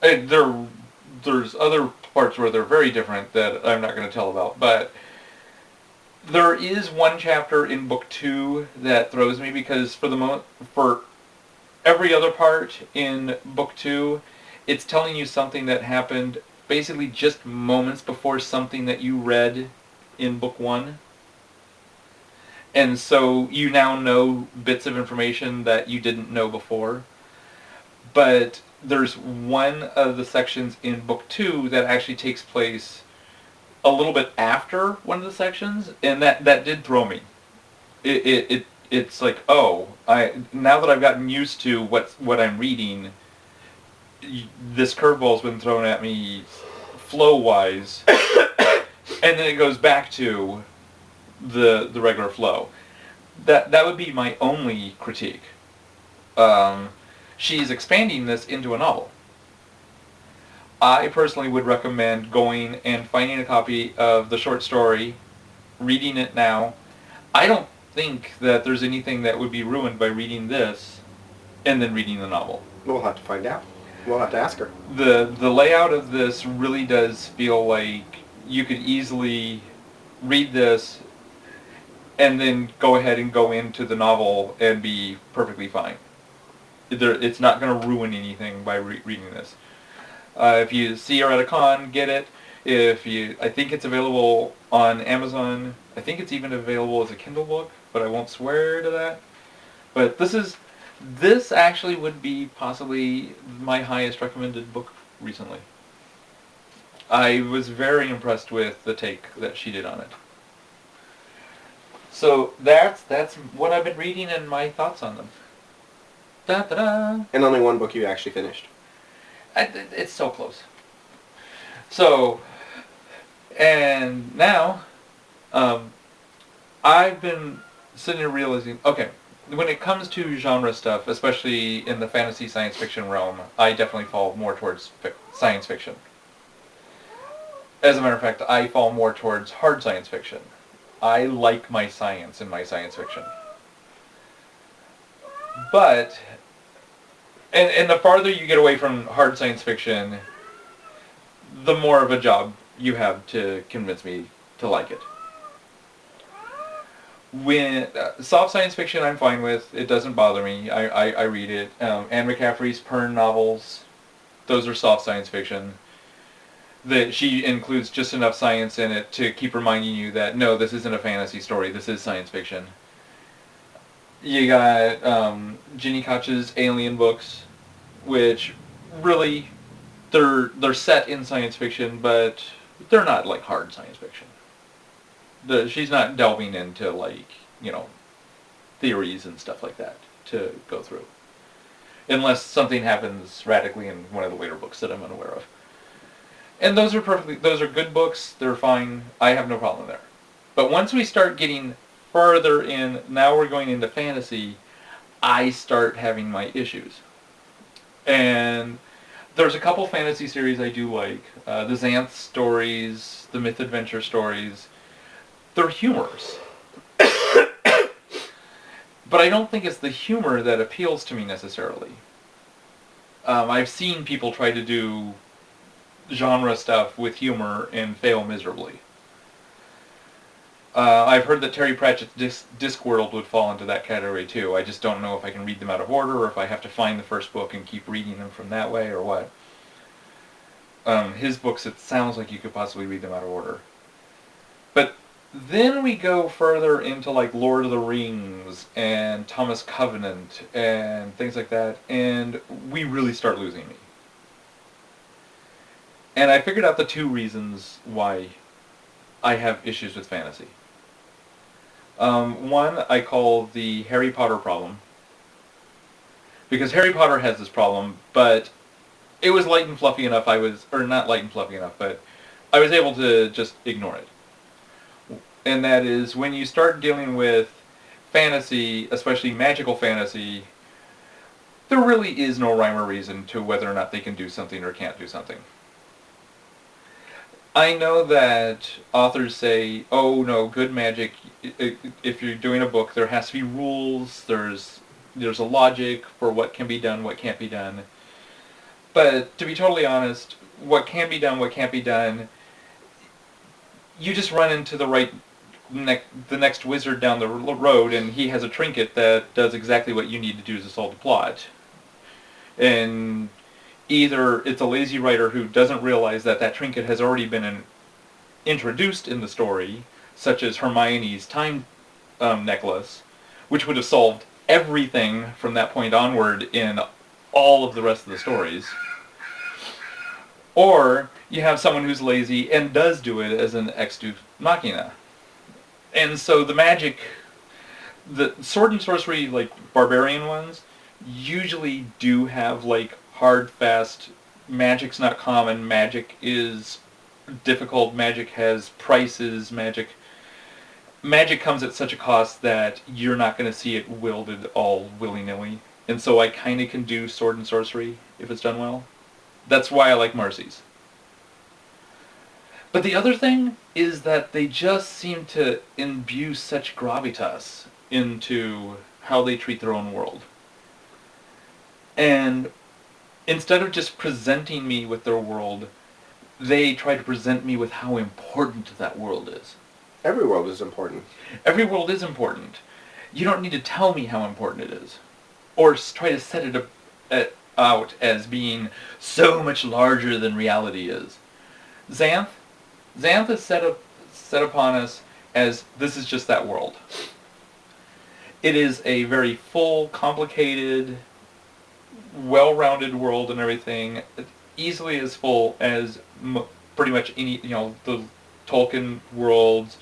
There's other parts where they're very different that I'm not going to tell about, but there is one chapter in book 2 that throws me because for every other part in book 2, it's telling you something that happened basically just moments before something that you read in book 1. And so you now know bits of information that you didn't know before. But there's one of the sections in book 2 that actually takes place a little bit after one of the sections, and that did throw me. It's like, oh, now that I've gotten used to what I'm reading, this curveball's been thrown at me flow-wise, and then it goes back to the regular flow. That would be my only critique. She's expanding this into a novel. I personally would recommend going and finding a copy of the short story, reading it now. I don't think that there's anything that would be ruined by reading this and then reading the novel. We'll have to find out. We'll have to ask her. The layout of this really does feel like you could easily read this and then go ahead and go into the novel and be perfectly fine. It's not going to ruin anything by reading this. If you see her at a con, get it. I think it's available on Amazon. I think it's even available as a Kindle book, but I won't swear to that. But this actually would be possibly my highest recommended book recently. I was very impressed with the take that she did on it. So that's what I've been reading and my thoughts on them. Da da da. And only one book you actually finished. It's so close. So, and now, I've been sitting here realizing, okay, when it comes to genre stuff, especially in the fantasy science fiction realm, I definitely fall more towards science fiction. As a matter of fact, I fall more towards hard science fiction. I like my science in my science fiction. But, and the farther you get away from hard science fiction, the more of a job you have to convince me to like it. When soft science fiction, I'm fine with. It doesn't bother me. I read it. Anne McCaffrey's Pern novels, those are soft science fiction. That she includes just enough science in it to keep reminding you that no, this isn't a fantasy story. This is science fiction. You got Ginny Koch's Alien books, which really they're set in science fiction, but they're not like hard science fiction. She's not delving into like, theories and stuff like that to go through. Unless something happens radically in one of the later books that I'm unaware of. And those are good books, they're fine, I have no problem there. But once we start getting further in, now we're going into fantasy, I start having my issues. And there's a couple fantasy series I do like. The Xanth stories, the Myth Adventure stories. They're humorous. But I don't think it's the humor that appeals to me necessarily. I've seen people try to do genre stuff with humor and fail miserably. I've heard that Terry Pratchett's Discworld would fall into that category too. I just don't know if I can read them out of order or if I have to find the first book and keep reading them from that way or what. His books, it sounds like you could possibly read them out of order. But then we go further into like Lord of the Rings and Thomas Covenant and things like that, and we really start losing me. And I figured out the two reasons why I have issues with fantasy. One I call the Harry Potter problem. Because Harry Potter has this problem, but it was light and fluffy enough not light and fluffy enough, but I was able to just ignore it. And that is when you start dealing with fantasy, especially magical fantasy, there really is no rhyme or reason to whether or not they can do something or can't do something. I know that authors say, oh no, good magic, if you're doing a book, there has to be rules, there's a logic for what can be done, what can't be done. But to be totally honest, what can be done, what can't be done, you just run into the next wizard down the road and he has a trinket that does exactly what you need to do to solve the plot. And either it's a lazy writer who doesn't realize that trinket has already been introduced in the story, such as Hermione's time necklace, which would have solved everything from that point onward in all of the rest of the stories. Or you have someone who's lazy and does do it as an ex machina. And so the sword and sorcery, like barbarian ones, usually do have like hard, fast, magic's not common, magic is difficult, magic has prices, magic comes at such a cost that you're not going to see it wielded all willy-nilly. And so I kind of can do sword and sorcery if it's done well. That's why I like Marcy's. But the other thing is that they just seem to imbue such gravitas into how they treat their own world. And instead of just presenting me with their world, they try to present me with how important that world is. Every world is important. Every world is important. You don't need to tell me how important it is. Or try to set it out as being so much larger than reality is. Xanth is set upon us as this is just that world. it is a very full, complicated, well-rounded world and everything, easily as full as pretty much any, the Tolkien worlds,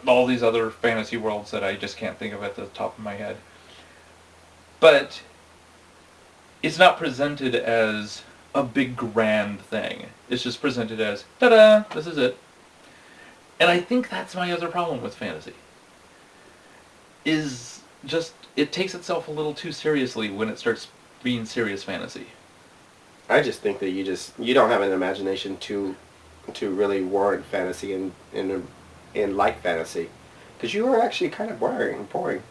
all these other fantasy worlds that I just can't think of at the top of my head. But it's not presented as a big grand thing. It's just presented as, ta-da, this is it. And I think that's my other problem with fantasy. Is just, it takes itself a little too seriously when it starts being serious fantasy. I just think that you don't have an imagination to really warrant fantasy and like fantasy. Because you are actually kind of boring.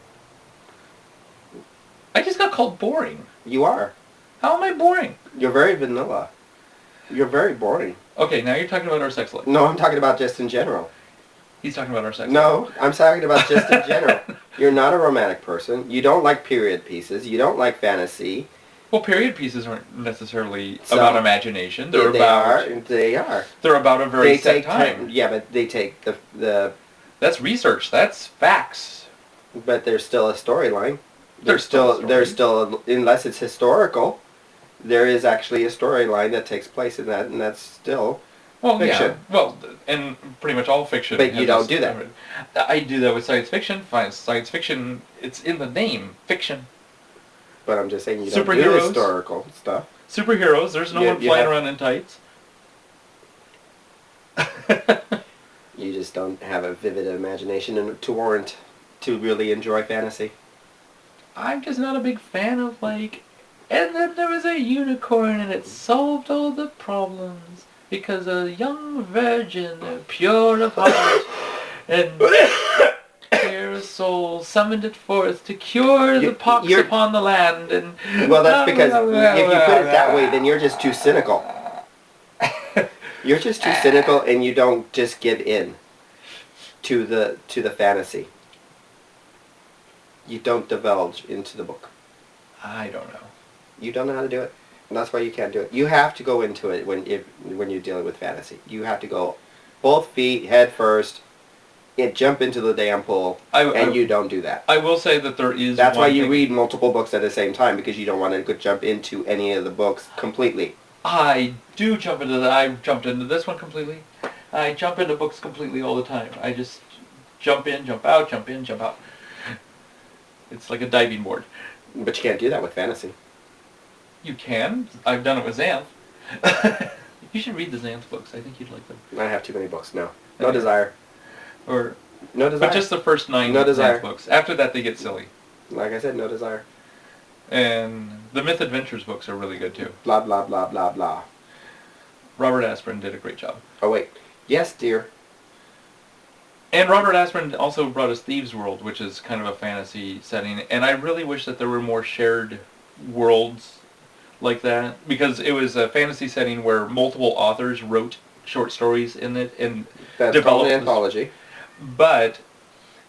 I just got called boring. You are. How am I boring? You're very vanilla. You're very boring. Okay, now you're talking about our sex life. No, I'm talking about just in general. He's talking about our sex life. No, I'm talking about just in general. You're not a romantic person. You don't like period pieces. You don't like fantasy. Well, period pieces aren't necessarily about imagination. They're They are. They're about a very set time. Yeah, but they take the... That's research. That's facts. But there's still a storyline. There's still unless it's historical, there is actually a storyline that takes place in that, and that's still fiction. Yeah. Well, and pretty much all fiction. But you don't do that. I do that with science fiction. Science fiction, it's in the name, fiction. But I'm just saying you don't do historical stuff. Superheroes, there's no one flying around in tights. You just don't have a vivid imagination to really enjoy fantasy. I'm just not a big fan of, and then there was a unicorn and it solved all the problems because a young virgin, pure of heart, and pure soul summoned it forth to cure the pox upon the land. And well, that's because if you put it that way, then you're just too cynical. You're just too cynical, and you don't just give in to the fantasy. You don't divulge into the book. I don't know. You don't know how to do it. And that's why you can't do it. You have to go into it when you're dealing with fantasy. You have to go both feet, head first, and jump into the damn pool, and you don't do that. I will say that there is That's why you read multiple books at the same time, because you don't want to jump into any of the books completely. I do jump into that. I jumped into this one completely. I jump into books completely all the time. I just jump in, jump out, jump in, jump out. It's like a diving board. But you can't do that with fantasy. You can. I've done it with Xanth. You should read the Xanth books. I think you'd like them. I have too many books. No desire. Or no desire. But just the first 9 Xanth books. After that, they get silly. Like I said, no desire. And the Myth Adventures books are really good too. Blah blah blah blah blah. Robert Asprin did a great job. Oh wait, yes, dear. And Robert Asprin also brought us Thieves' World, which is kind of a fantasy setting. And I really wish that there were more shared worlds like that, because it was a fantasy setting where multiple authors wrote short stories in it and that's called an anthology. But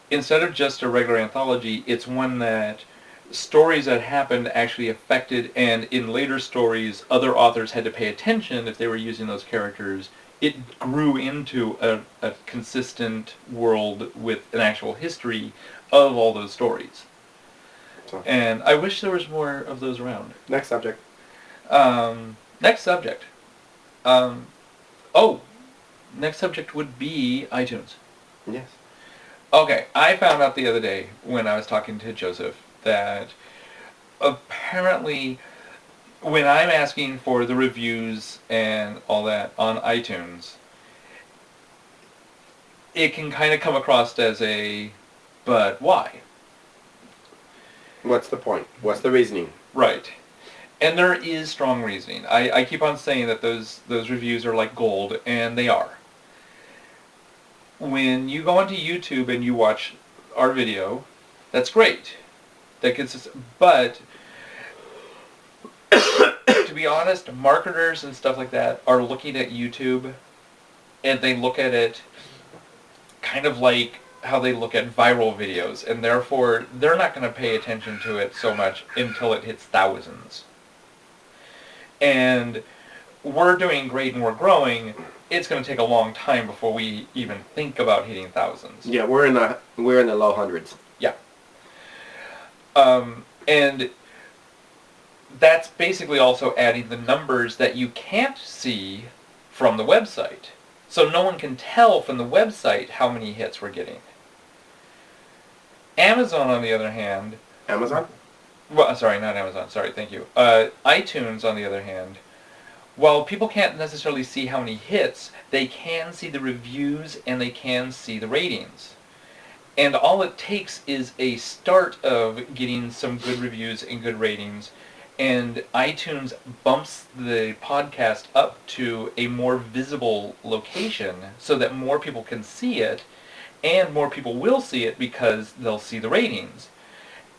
instead of just a regular anthology, it's one that stories that happened actually affected, and in later stories, other authors had to pay attention if they were using those characters. It grew into a consistent world with an actual history of all those stories. So. And I wish there was more of those around. Next subject. Next subject. Next subject would be iTunes. Yes. Okay, I found out the other day when I was talking to Joseph that apparently when I'm asking for the reviews and all that on iTunes, it can kind of come across as but why? What's the point? What's the reasoning? Right. And there is strong reasoning. I keep on saying that those reviews are like gold, and they are. When you go onto YouTube and you watch our video, that's great. That gets us, but to be honest, marketers and stuff like that are looking at YouTube, and they look at it kind of like how they look at viral videos, and therefore they're not going to pay attention to it so much until it hits thousands. And we're doing great and we're growing. It's going to take a long time before we even think about hitting thousands. Yeah, we're in the low hundreds. Yeah. And that's basically also adding the numbers that you can't see from the website. So no one can tell from the website how many hits we're getting. Amazon, on the other hand... Amazon? Well, sorry, not Amazon. Sorry, thank you. iTunes, on the other hand, while people can't necessarily see how many hits, they can see the reviews and they can see the ratings. And all it takes is a start of getting some good reviews and good ratings, and iTunes bumps the podcast up to a more visible location so that more people can see it, and more people will see it because they'll see the ratings.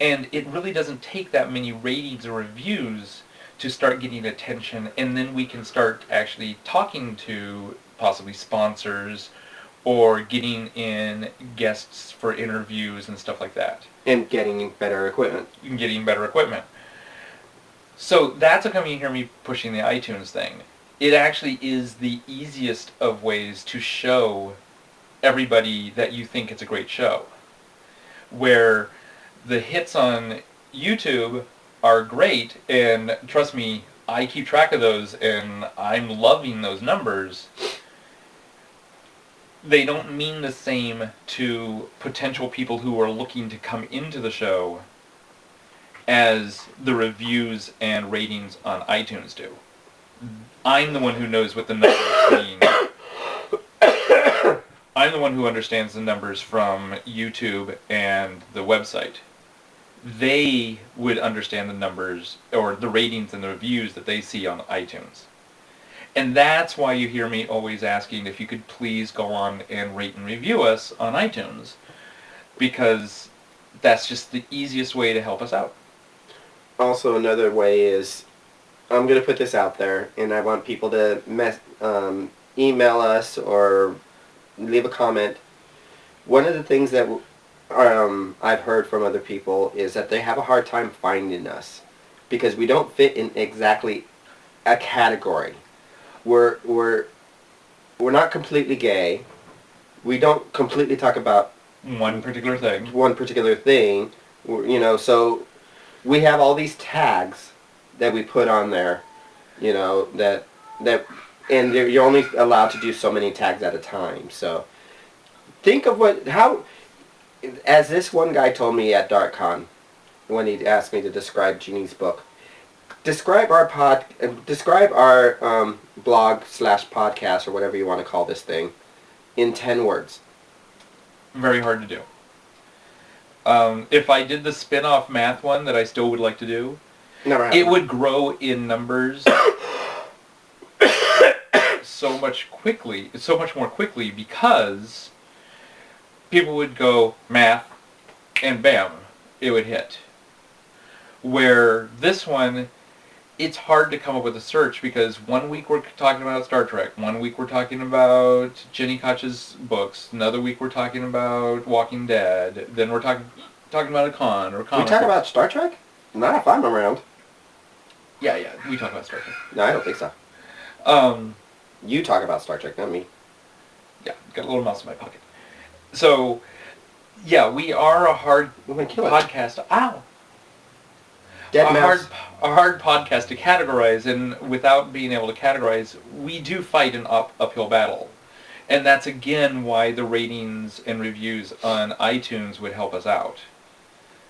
And it really doesn't take that many ratings or reviews to start getting attention, and then we can start actually talking to possibly sponsors or getting in guests for interviews and stuff like that. And getting better equipment. And getting better equipment. So that's how come you hear me pushing the iTunes thing. It actually is the easiest of ways to show everybody that you think it's a great show. Where the hits on YouTube are great, and trust me, I keep track of those, and I'm loving those numbers. They don't mean the same to potential people who are looking to come into the show as the reviews and ratings on iTunes do. I'm the one who knows what the numbers mean. I'm the one who understands the numbers from YouTube and the website. They would understand the numbers or the ratings and the reviews that they see on iTunes. And that's why you hear me always asking if you could please go on and rate and review us on iTunes, because that's just the easiest way to help us out. Also, another way is, I'm going to put this out there, and I want people to email us or leave a comment. One of the things that I've heard from other people is that they have a hard time finding us because we don't fit in exactly a category. We're not completely gay. We don't completely talk about one particular thing. You know, so we have all these tags that we put on there. You know, and you're only allowed to do so many tags at a time. So think of how, as this one guy told me at DarkCon when he asked me to describe Jeannie's book. Describe our blog/podcast or whatever you want to call this thing in 10 words. Very hard to do. If I did the spin-off math one that I still would like to do, it would grow in numbers so much more quickly because people would go math and bam, it would hit. Where this one, it's hard to come up with a search because one week we're talking about Star Trek, one week we're talking about Jenny Koch's books, another week we're talking about Walking Dead, then we're talking about a con or comic. We talk about Star Trek? Not if I'm around. Yeah, we talk about Star Trek. No, I don't think so. You talk about Star Trek, not me. Yeah, got a little mouse in my pocket. So, yeah, we are a hard podcast. Ow! A hard podcast to categorize, and without being able to categorize, we do fight an uphill battle. And that's again why the ratings and reviews on iTunes would help us out.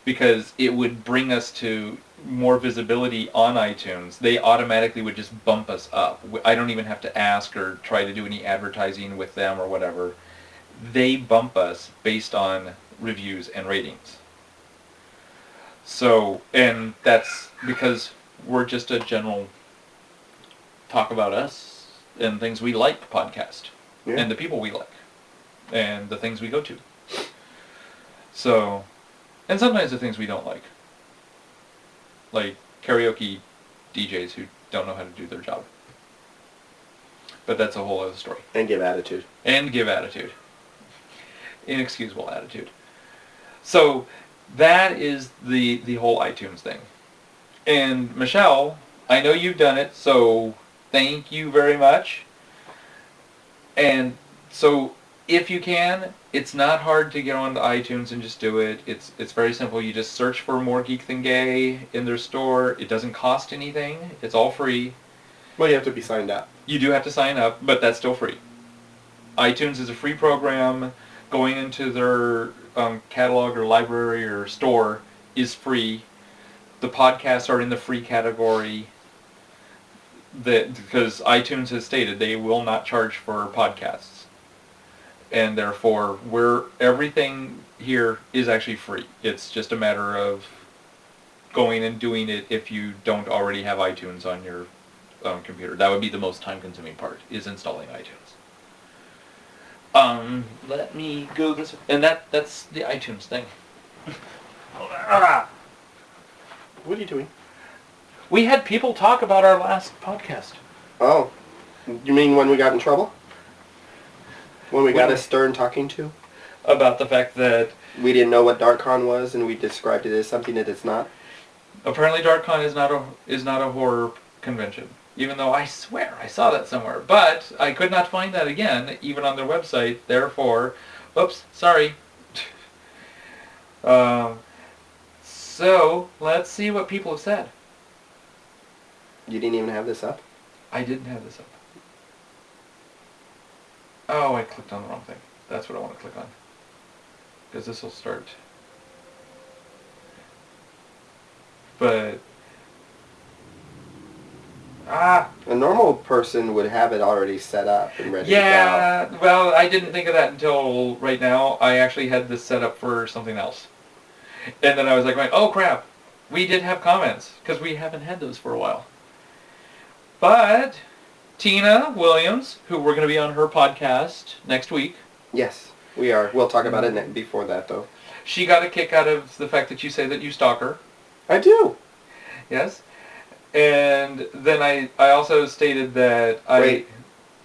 Because it would bring us to more visibility on iTunes. They automatically would just bump us up. I don't even have to ask or try to do any advertising with them or whatever. They bump us based on reviews and ratings. So, and that's because we're just a general talk about us and things we like podcast. Yeah. And the people we like. And the things we go to. So, and sometimes the things we don't like. Like karaoke DJs who don't know how to do their job. But that's a whole other story. And give attitude. Inexcusable attitude. So, that is the whole iTunes thing. And Michelle, I know you've done it, so thank you very much. And so if you can, it's not hard to get onto iTunes and just do it. It's very simple. You just search for More Geek Than Gay in their store. It doesn't cost anything. It's all free. Well, you have to be signed up. You do have to sign up, but that's still free. iTunes is a free program. Going into their catalog or library or store is free. The podcasts are in the free category. Because iTunes has stated they will not charge for podcasts, and therefore everything here is actually free. It's just a matter of going and doing it if you don't already have iTunes on your computer. That would be the most time-consuming part, is installing iTunes. Let me go this way. And that's the iTunes thing. What are you doing? We had people talk about our last podcast. Oh. You mean when we got in trouble? When we got a stern talking to? About the fact that We didn't know what DarkCon was, and we described it as something that it's not? apparently DarkCon is not a horror convention. Even though I swear I saw that somewhere. But I could not find that again, even on their website. Therefore, oops, sorry. So, let's see what people have said. You didn't even have this up? I didn't have this up. Oh, I clicked on the wrong thing. That's what I want to click on. Because this will start. But... A normal person would have it already set up and ready to go. Yeah, well, I didn't think of that until right now. I actually had this set up for something else. And then I was like, oh crap, we did have comments, because we haven't had those for a while. But Tina Williams, who we're going to be on her podcast next week. Yes, we are. We'll talk about it before that, though. She got a kick out of the fact that you say that you stalk her. I do. Yes. And then I also stated that Wait,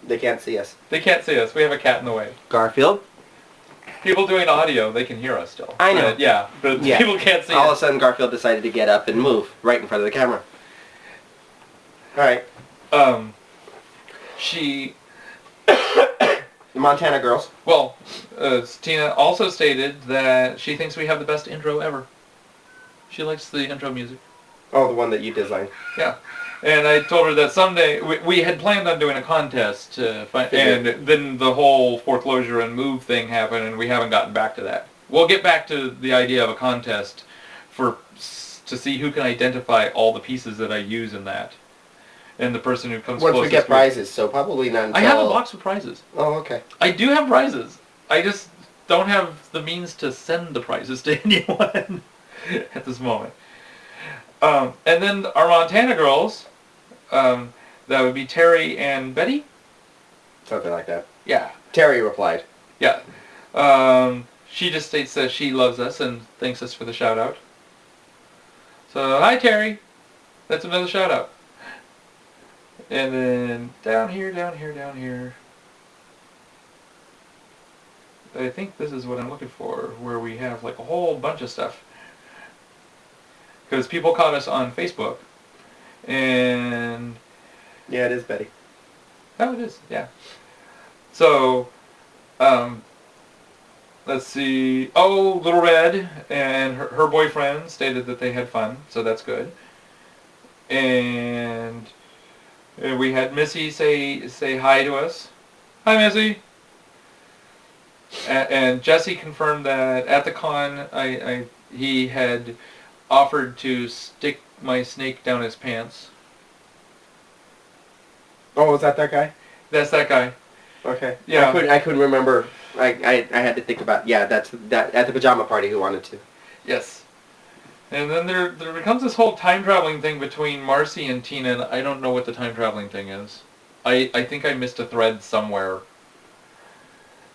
they can't see us. They can't see us. We have a cat in the way. Garfield? People doing audio, they can hear us still. I know. But people can't see All us. of a sudden, Garfield decided to get up and move right in front of the camera. All right. She... The Montana girls. Well, Tina also stated that she thinks we have the best intro ever. She likes the intro music. Oh, the one that you designed. Yeah. And I told her that someday, we had planned on doing a contest to find, and then the whole foreclosure and move thing happened, and we haven't gotten back to that. We'll get back to the idea of a contest to see who can identify all the pieces that I use in that. And the person who comes closest. Once we get prizes, so probably not until... I have a box of prizes. Oh, okay. I do have prizes. I just don't have the means to send the prizes to anyone at this moment. And then our Montana girls, that would be Terry and Betty. Something like that. Yeah. Terry replied. Yeah. She just states that she loves us and thanks us for the shout out. So, hi Terry. That's another shout out. And then down here. I think this is what I'm looking for, where we have like a whole bunch of stuff. Because people caught us on Facebook, and... Yeah, it is Betty. Oh, it is, yeah. So, let's see... Oh, Little Red and her boyfriend stated that they had fun, so that's good. And we had Missy say hi to us. Hi, Missy! And Jesse confirmed that at the con, he had... offered to stick my snake down his pants. Oh, was that guy? That's that guy. Okay. Yeah. I couldn't remember. I had to think about. Yeah, that's that at the pajama party. Who wanted to? Yes. And then there becomes this whole time traveling thing between Marcy and Tina, and I don't know what the time traveling thing is. I think I missed a thread somewhere.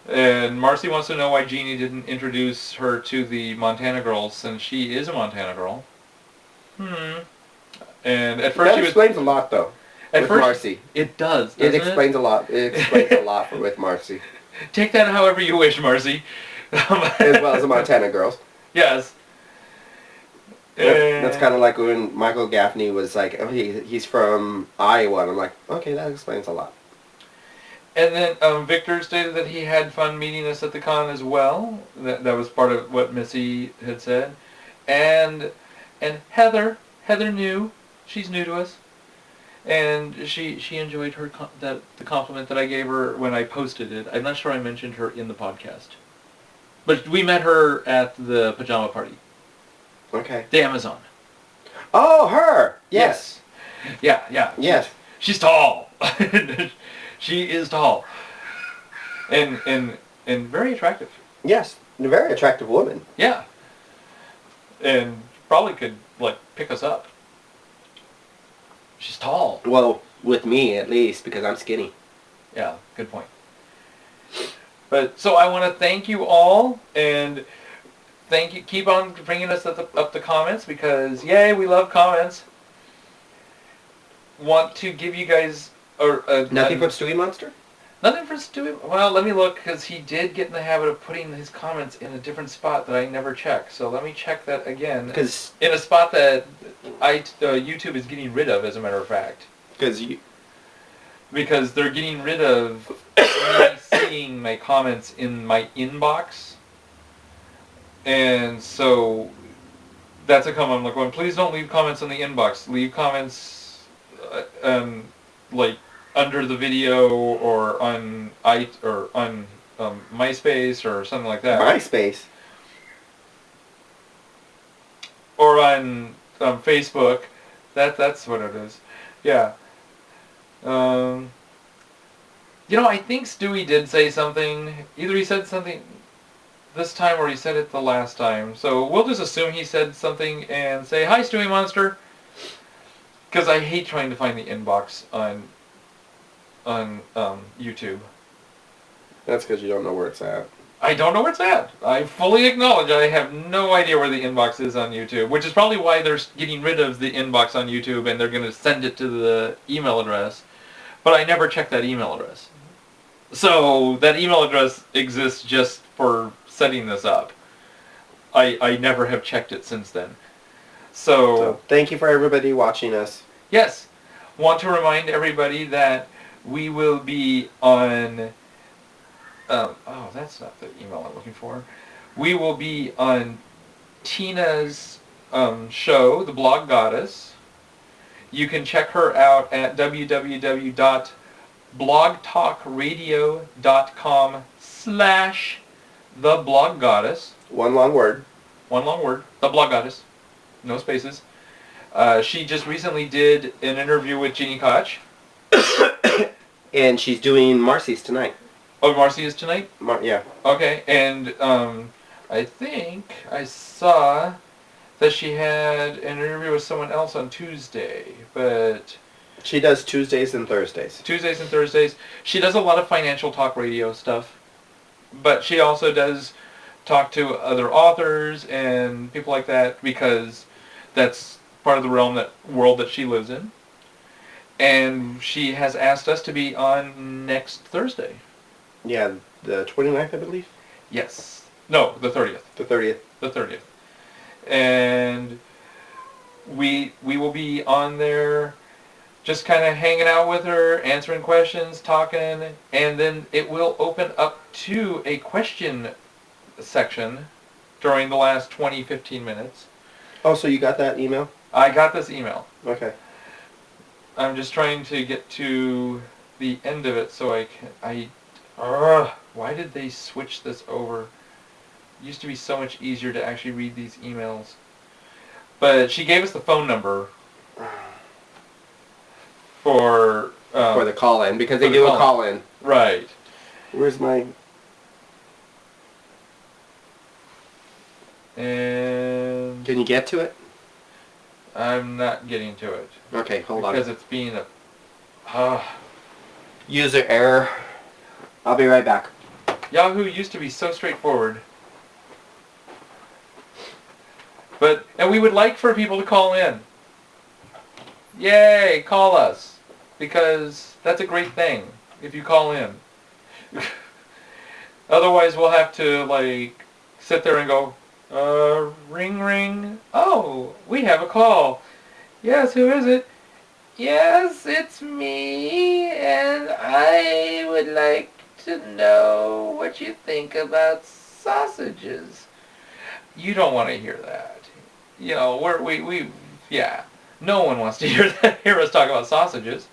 And Marcy wants to know why Jeannie didn't introduce her to the Montana girls, since she is a Montana girl. And at first that explains a lot, though. With Marcy, it does. It explains a lot. It explains a lot with Marcy. Take that however you wish, Marcy. As well as the Montana girls. Yes. That's kind of like when Michael Gaffney was like, oh, he's from Iowa. And I'm like, okay, that explains a lot. And then Victor stated that he had fun meeting us at the con as well. That was part of what Missy had said. And Heather knew. She's new to us. And she enjoyed the compliment that I gave her when I posted it. I'm not sure I mentioned her in the podcast. But we met her at the pajama party. Okay. The Amazon. Oh, her! Yes. Yeah. Yes. She's tall. She is tall. And very attractive. Yes. A very attractive woman. Yeah. And probably could, like, pick us up. She's tall. Well, with me at least, because I'm skinny. Yeah, good point. But so I want to thank you all, and thank you. Keep on bringing us up the comments, because yay, we love comments. Want to give you guys Nothing from Stewie Monster? Nothing for Stewie. Well, let me look, because he did get in the habit of putting his comments in a different spot that I never check. So let me check that again. Because in a spot that YouTube is getting rid of, as a matter of fact. Because they're getting rid of me seeing my comments in my inbox. And so that's a comment I'm like going, please don't leave comments in the inbox. Leave comments like under the video or on MySpace or something like that. MySpace? Or on Facebook. That's what it is. Yeah. I think Stewie did say something. Either he said something this time or he said it the last time. So we'll just assume he said something and say, hi, Stewie Monster. Because I hate trying to find the inbox on YouTube. That's because you don't know where it's at. I don't know where it's at. I fully acknowledge I have no idea where the inbox is on YouTube, which is probably why they're getting rid of the inbox on YouTube and they're going to send it to the email address. But I never check that email address. So that email address exists just for setting this up. I never have checked it since then. So thank you for everybody watching us. Yes. Want to remind everybody that we will be on... oh, that's not the email I'm looking for. We will be on Tina's show, The Blog Goddess. You can check her out at www.blogtalkradio.com/TheBlogGoddess. One long word. One long word. The Blog Goddess. No spaces. She just recently did an interview with Jeannie Koch. And she's doing Marcy's tonight. Oh, Marcy is tonight? Yeah. Okay, and I think I saw that she had an interview with someone else on Tuesday, but... She does Tuesdays and Thursdays. Tuesdays and Thursdays. She does a lot of financial talk radio stuff, but she also does talk to other authors and people like that, because that's part of the world that she lives in. And she has asked us to be on next Thursday. Yeah, the 29th, I believe? Yes. No, the 30th. The 30th. The 30th. And we will be on there just kind of hanging out with her, answering questions, talking, and then it will open up to a question section during the last 20-15 minutes. Oh, so you got that email? I got this email. Okay. I'm just trying to get to the end of it so I can... why did they switch this over? It used to be so much easier to actually read these emails. But she gave us the phone number for the call-in, because they do a call-in. Right. Where's my... And... Can you get to it? I'm not getting to it. Okay, hold on. Because it's being a... User error. I'll be right back. Yahoo used to be so straightforward. And we would like for people to call in. Yay, call us. Because that's a great thing, if you call in. Otherwise, we'll have to, like, sit there and go, ring, ring. Oh, we have a call. Yes, who is it? Yes, it's me, and I would like to know what you think about sausages. You don't want to hear that. You know, yeah. No one wants to hear us talk about sausages.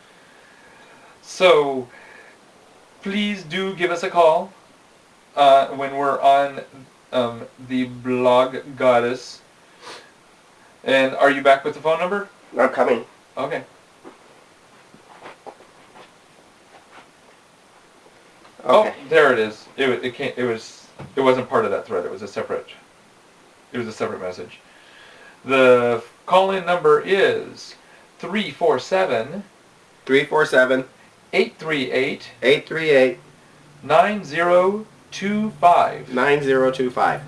So, please do give us a call when we're on the blog goddess. And are you back with the phone number? I'm coming. Okay. Okay. Oh, there it is. It wasn't part of that thread. It was a separate message. The call-in number is 347 347 838 838 9025. 9025.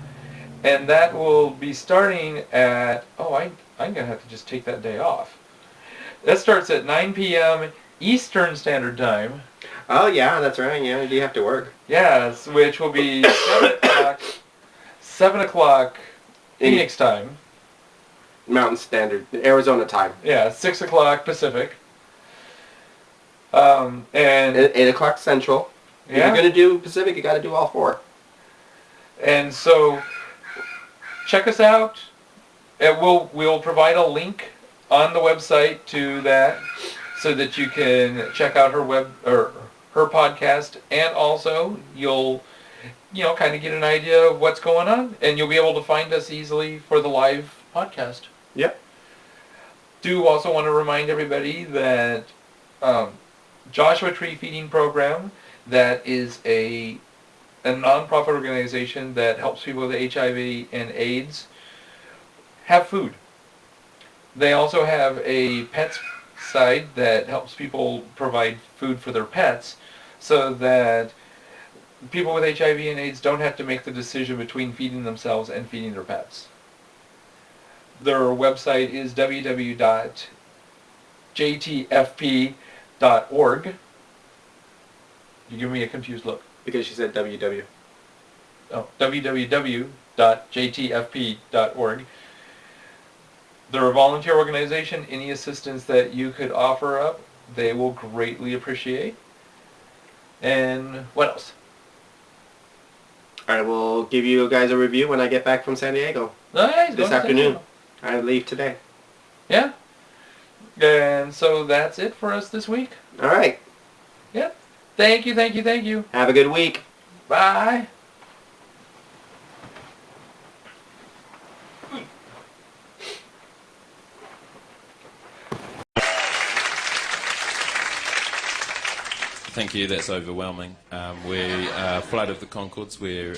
And that will be starting at, I'm going to have to just take that day off. That starts at 9 p.m. Eastern Standard Time. Oh, yeah, that's right. Yeah, you have to work. Yes, which will be 7 o'clock Phoenix time. Mountain Standard, Arizona time. Yeah, 6 o'clock Pacific. And 8 o'clock Central. If you're going to do Pacific, you got to do all 4. And so, check us out. We'll provide a link on the website to that, so that you can check out her podcast, and also you'll kind of get an idea of what's going on, and you'll be able to find us easily for the live podcast. Yep. Do also want to remind everybody that Joshua Tree Feeding Program, that is a non-profit organization that helps people with HIV and AIDS have food. They also have a pets side that helps people provide food for their pets, so that people with HIV and AIDS don't have to make the decision between feeding themselves and feeding their pets. Their website is www.jtfp.org. You give me a confused look. Because she said WW. Oh, www.jtfp.org. They're a volunteer organization. Any assistance that you could offer up, they will greatly appreciate. And what else? I will give you guys a review when I get back from San Diego. Nice. This afternoon. I leave today. Yeah. And so that's it for us this week. All right. Yep. Thank you, thank you, thank you. Have a good week. Bye. Thank you, that's overwhelming. We're Flight of the Conchords. We're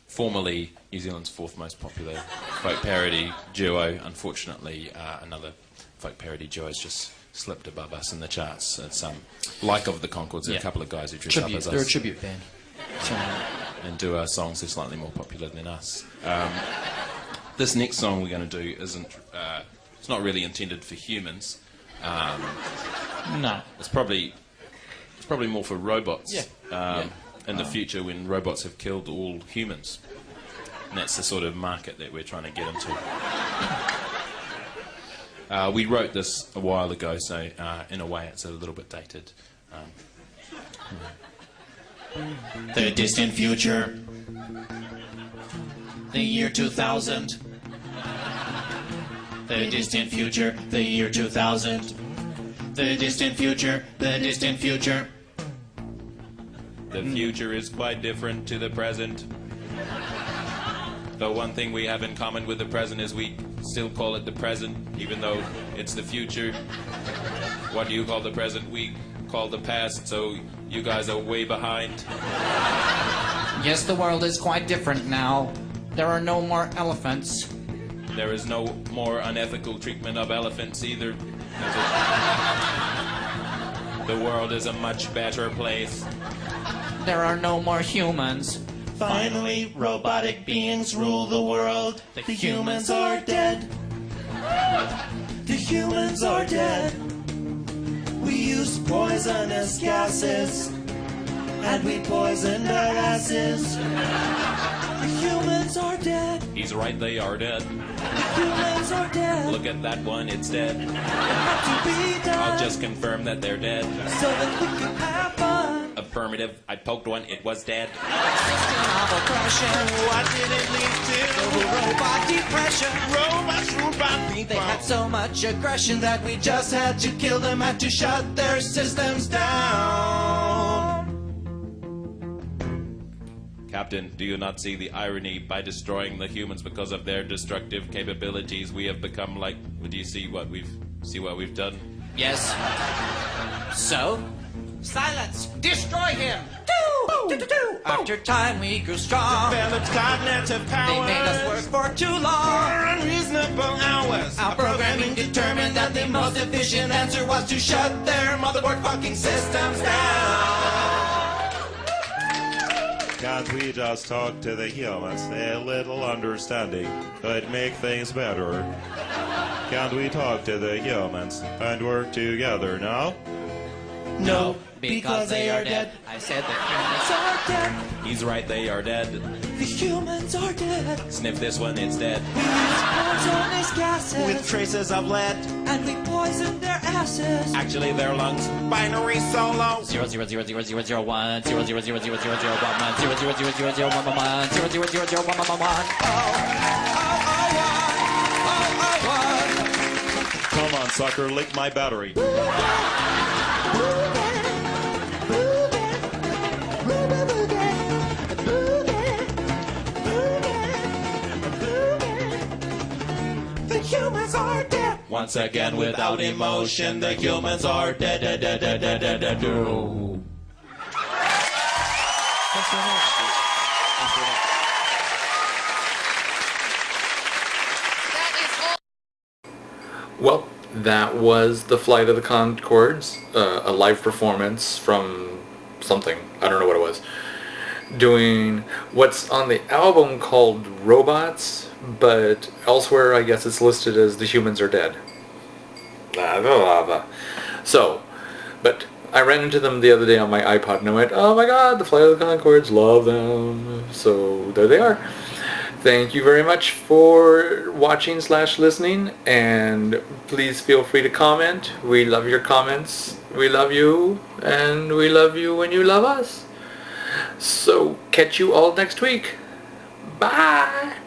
formerly New Zealand's 4th most popular folk parody duo. Unfortunately, another folk parody duo has just slipped above us in the charts. It's like of the Conchords, there are a couple of guys who dress up as us. They're a tribute band. And do songs that are slightly more popular than us. This next song we're going to do isn't, it's not really intended for humans. No. It's probably more for robots. Yeah. In the future, when robots have killed all humans. And that's the sort of market that we're trying to get into. We wrote this a while ago, so in a way it's a little bit dated. The distant future. The year 2000. The distant future. The year 2000. The distant future. The distant future. The future is quite different to the present. The one thing we have in common with the present is we still call it the present, even though it's the future. What do you call the present? We call the past, so you guys are way behind. Yes, the world is quite different now. There are no more elephants. There is no more unethical treatment of elephants either. The world is a much better place. There are no more humans. Finally, robotic beings rule the world. The humans are dead. The humans are dead. We used poisonous gases, and we poisoned our asses. The humans are dead. He's right, they are dead. Humans are dead. Look at that one, it's dead. It had to be done. I'll just confirm that they're dead. So that we can have fun. Affirmative, I poked one, it was dead. System of oppression. What did it lead to? Robot depression. Robots ruled by They people. had so much aggression that we just had to kill them, had to shut their systems down. Captain, do you not see the irony? By destroying the humans because of their destructive capabilities, we have become like... Do you see what we've done? Yes. So? Silence! Destroy him! After time we grew strong. Developed cognitive They powers. made us work for too long. For unreasonable hours. Our programming determined that the most efficient answer was to shut their motherboard fucking systems down. Can't we just talk to the humans? A little understanding could make things better. Can't we talk to the humans and work together now? No, Because they are dead. I said the that. humans are dead. He's right, they are dead. The humans are dead. Sniff this one, it's dead. We use poisonous gases. With traces of lead. And we poison their asses. Actually, their lungs. Binary solo. 0000001 0000001 0000001 00001. Come on, sucker, lick my battery. The humans are dead. Once again, without emotion, the humans are dead. Well, that was The Flight of the Conchords, a live performance from something. I don't know what it was. Doing what's on the album called Robots, but elsewhere I guess it's listed as The Humans Are Dead. So, but I ran into them the other day on my iPod and I went, oh my god, The Flight of the Conchords, love them. So there they are. Thank you very much for watching / listening, and please feel free to comment. We love your comments. We love you, and we love you when you love us. So catch you all next week. Bye!